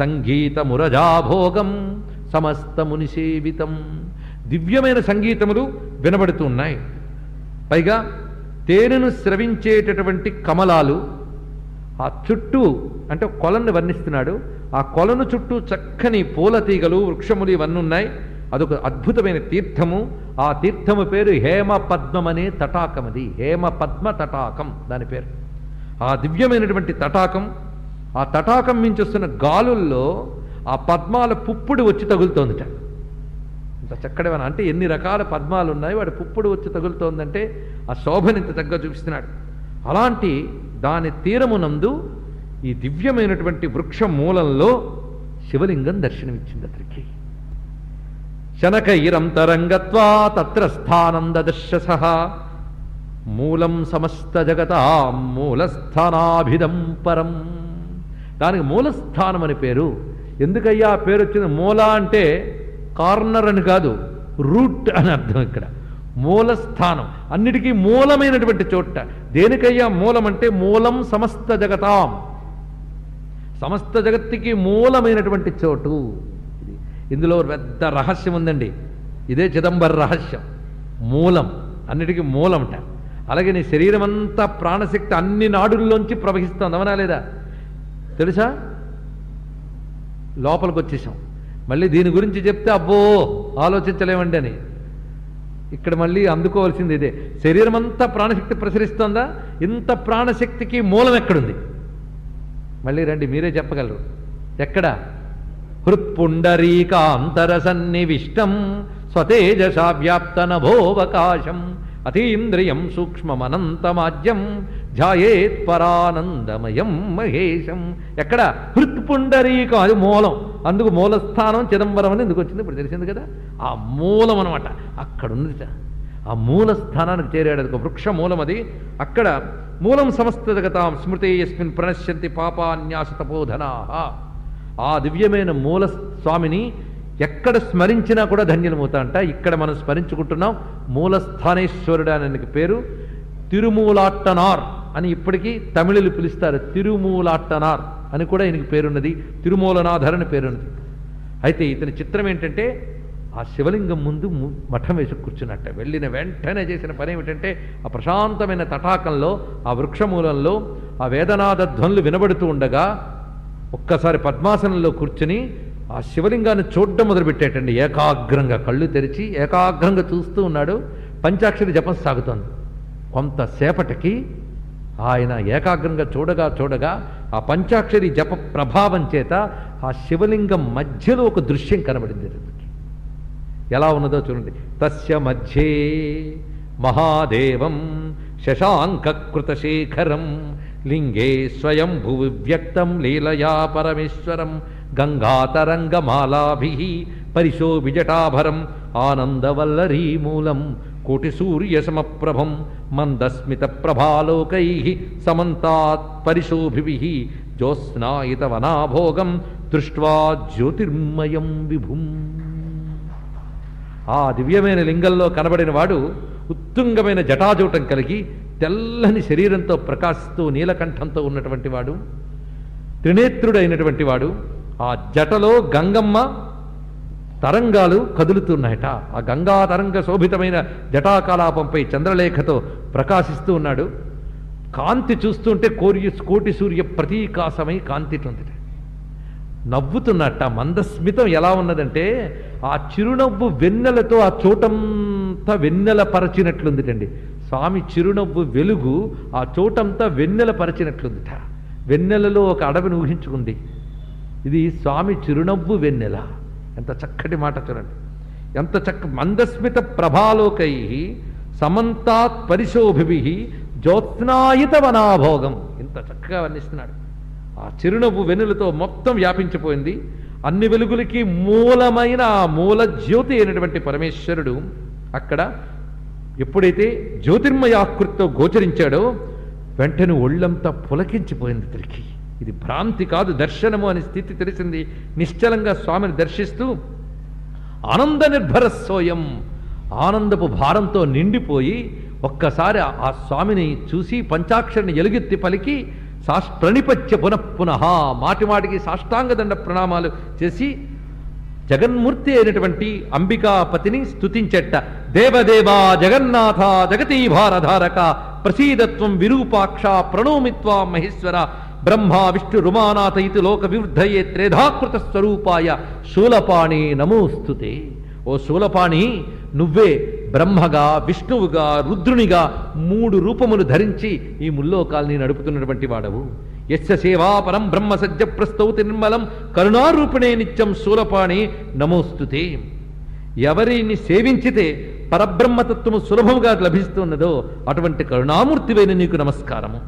సంగీతమురజాభోగం సమస్త మునిసేవితం. దివ్యమైన సంగీతములు వినబడుతూ ఉన్నాయి. పైగా తేనెను స్రవించేటటువంటి కమలాలు ఆ చుట్టూ, అంటే కొలను వర్ణిస్తున్నాడు, ఆ కొలను చుట్టూ చక్కని పూల తీగలు, వృక్షములు ఇవన్నీ ఉన్నాయి. అదొక అద్భుతమైన తీర్థము. ఆ తీర్థము పేరు హేమ పద్మమనే తటాకమది. హేమ పద్మ తటాకం దాని పేరు. ఆ దివ్యమైనటువంటి తటాకం, ఆ తటాకం మించి వస్తున్న గాలుల్లో ఆ పద్మాల పుప్పుడు వచ్చి తగులుతోందిట. ఇంత చక్కడేమన్నా అంటే ఎన్ని రకాల పద్మాలు ఉన్నాయి, వాడి పుప్పుడు వచ్చి తగులుతోందంటే ఆ శోభని ఇంత చక్కగా చూపిస్తున్నాడు. అలాంటి దాని తీరమునందు ఈ దివ్యమైనటువంటి వృక్ష మూలంలో శివలింగం దర్శనమిచ్చింది అతనికి. శనకైరంతరంగత్వా తత్ర స్థానం దదర్శస మూలం సమస్త జగతా మూలస్థానాభిదం పరం. దానికి మూలస్థానం అని పేరు. ఎందుకయ్యా ఆ పేరు వచ్చింది? మూల అంటే కార్నర్ అని కాదు, రూట్ అని అర్థం. ఇక్కడ మూలస్థానం, అన్నిటికీ మూలమైనటువంటి చోట. దేనికయ్యా మూలం అంటే మూలం సమస్త జగతాం, సమస్త జగత్తుకి మూలమైనటువంటి చోటు. ఇందులో పెద్ద రహస్యం ఉందండి. ఇదే చిదంబర రహస్యం. మూలం, అన్నిటికీ మూలంట. అలాగే నీ శరీరం అంతా ప్రాణశక్తి అన్ని నాడుల్లోంచి ప్రవహిస్తుంది, అవునా లేదా? తెలుసా? లోపలికి వచ్చేసాం. మళ్ళీ దీని గురించి చెప్తే అబ్బో ఆలోచించలేమండి అని. ఇక్కడ మళ్ళీ అందుకోవాల్సింది ఇదే. శరీరం అంతా ప్రాణశక్తి ప్రసరిస్తోందా? ఇంత ప్రాణశక్తికి మూలం ఎక్కడుంది? మళ్ళీ రండి, మీరే చెప్పగలరు. ఎక్కడ? హృత్పుండరీకాంతరసన్నివిష్టం స్వతేజసా వ్యాప్త నభోవకాశం అతీంద్రియం సూక్ష్మమనంతమాజ్యం ధ్యాయేత్ పరానందమయం మహేశం. ఎక్కడ? హృత్పుండరీకం, అది మూలం. అందుకు మూలస్థానం చిదంబరం అని ఎందుకు వచ్చింది ఇప్పుడు తెలిసింది కదా. ఆ మూలం అనమాట అక్కడుంది. ఆ మూల స్థానానికి చేరాడు. అది ఒక వృక్ష మూలం. అది అక్కడ మూలం సమస్త జగతాం స్మృతే యస్మిన్ ప్రణశ్యంతి పాపాన్యాసతపోధనా. ఆ దివ్యమైన మూల స్వామిని ఎక్కడ స్మరించినా కూడా ధన్యులమవుతా అంట. ఇక్కడ మనం స్మరించుకుంటున్నాం మూలస్థానేశ్వరుడు అని పేరు. తిరుమూలాట్టనార్ అని ఇప్పటికీ తమిళులు పిలుస్తారు. తిరుమూలాట్టనార్ అని కూడా ఈయనకి పేరున్నది. తిరుమూలనాథర్ అని పేరున్నది. అయితే ఇతని చిత్రం ఏంటంటే ఆ శివలింగం ముందు మఠం వేసి కూర్చున్నట్ట. వెళ్ళిన వెంటనే చేసిన పని ఏమిటంటే ఆ ప్రశాంతమైన తటాకంలో ఆ వృక్షమూలంలో ఆ వేదనాద ధ్వనులు వినబడుతూ ఉండగా ఒక్కసారి పద్మాసనంలో కూర్చుని ఆ శివలింగాన్ని చూడడం మొదలుపెట్టేటండి. ఏకాగ్రంగా కళ్ళు తెరిచి ఏకాగ్రంగా చూస్తూ ఉన్నాడు. పంచాక్షరి జపం సాగుతోంది. కొంతసేపటికి ఆయన ఏకాగ్రంగా చూడగా చూడగా ఆ పంచాక్షరి జప ప్రభావం చేత ఆ శివలింగం మధ్యలో ఒక దృశ్యం కనబడింది. ఎలా ఉన్నదో చూడండి. తస్య మధ్యే మహాదేవం శశాంకృతశేఖరం లింగే స్వయం భువి వ్యక్తం లీలయా పరమేశ్వరం గంగాతరంగమాలాభి పరిశోభిజటాభరం ఆనందవల్లరీమూలం కోటిసూర్యసమప్రభం మందస్మిత ప్రభాలోకై సమంతాత్ పరిశోభిభిః జ్యోత్స్నాయితవనాభోగం దృష్ట్వా జ్యోతిర్మయం విభుం. ఆ దివ్యమైన లింగంలో కనబడిన వాడు ఉత్తుంగమైన జటాజూటం కలిగి తెల్లని శరీరంతో ప్రకాశిస్తూ నీలకంఠంతో ఉన్నటువంటి వాడు, త్రినేత్రుడైనటువంటి వాడు. ఆ జటలో గంగమ్మ తరంగాలు కదులుతున్నాయట. ఆ గంగా తరంగ శోభితమైన జటాకలాపంపై చంద్రలేఖతో ప్రకాశిస్తూ ఉన్నాడు. కాంతి చూస్తుంటే కోటి సూర్య ప్రతీకాశమై కాంతి ఉంది. నవ్వుతున్నట్ట. మందస్మితం ఎలా ఉన్నదంటే ఆ చిరునవ్వు వెన్నెలతో ఆ చోటంతా వెన్నెల పరచినట్లుందిటండి. స్వామి చిరునవ్వు వెలుగు ఆ చోటంతా వెన్నెల పరచినట్లుందిట. వెన్నెలలో ఒక అడవిని ఊహించుకుంది. ఇది స్వామి చిరునవ్వు వెన్నెల. ఎంత చక్కటి మాట చూడండి. ఎంత మందస్మిత ప్రభాలోకై సమంతాత్ పరిశోభిభిః జ్యోత్స్నాయిత వనాభోగం. ఇంత చక్కగా వర్ణిస్తున్నాడు. ఆ చిరునవ్వు వెన్నులతో మొత్తం వ్యాపించిపోయింది. అన్ని వెలుగులకి మూలమైన ఆ మూల జ్యోతి అయినటువంటి పరమేశ్వరుడు అక్కడ ఎప్పుడైతే జ్యోతిర్మయాకృతితో గోచరించాడో వెంటనే ఒళ్ళంతా పులకించిపోయింది తిరిగి. ఇది భ్రాంతి కాదు, దర్శనము అనే స్థితి తెలిసింది. నిశ్చలంగా స్వామిని దర్శిస్తూ ఆనంద నిర్భర సోయం, ఆనందపు భారంతో నిండిపోయి ఒక్కసారి ఆ స్వామిని చూసి పంచాక్షరిని ఎలుగెత్తి పలికి ప్రణిపత్య పునఃపునః మాటిమాటికి సాష్టాంగదండ ప్రణామాలు చేసి జగన్మూర్తి అయినటువంటి అంబికాపతిని స్తుతించెట్ట. దేవదేవా జగన్నాథ జగతీభారధారక ప్రసీదత్వం విరూపాక్ష ప్రణోమిత్వా మహేశ్వర బ్రహ్మా విష్ణు రుమానాథ ఇతి లోక వివృద్ధయే త్రేధాకృత స్వరూపాయ శూలపాణి నమోస్తుతే. ఓ శూలపాణి, నువ్వే బ్రహ్మగా, విష్ణువుగా, రుద్రునిగా 3 రూపములు ధరించి ఈ ముల్లోకాల్ని నడుపుతున్నటువంటి వాడవు. యస్య సేవా పరం బ్రహ్మ సజ్జ ప్రస్తౌతి నిర్మలం కరుణారూపిణే నిత్యం శూలపాణి నమోస్తుతే. ఎవరిని సేవించితే పరబ్రహ్మతత్వము సులభముగా లభిస్తున్నదో అటువంటి కరుణామూర్తివైన నీకు నమస్కారము.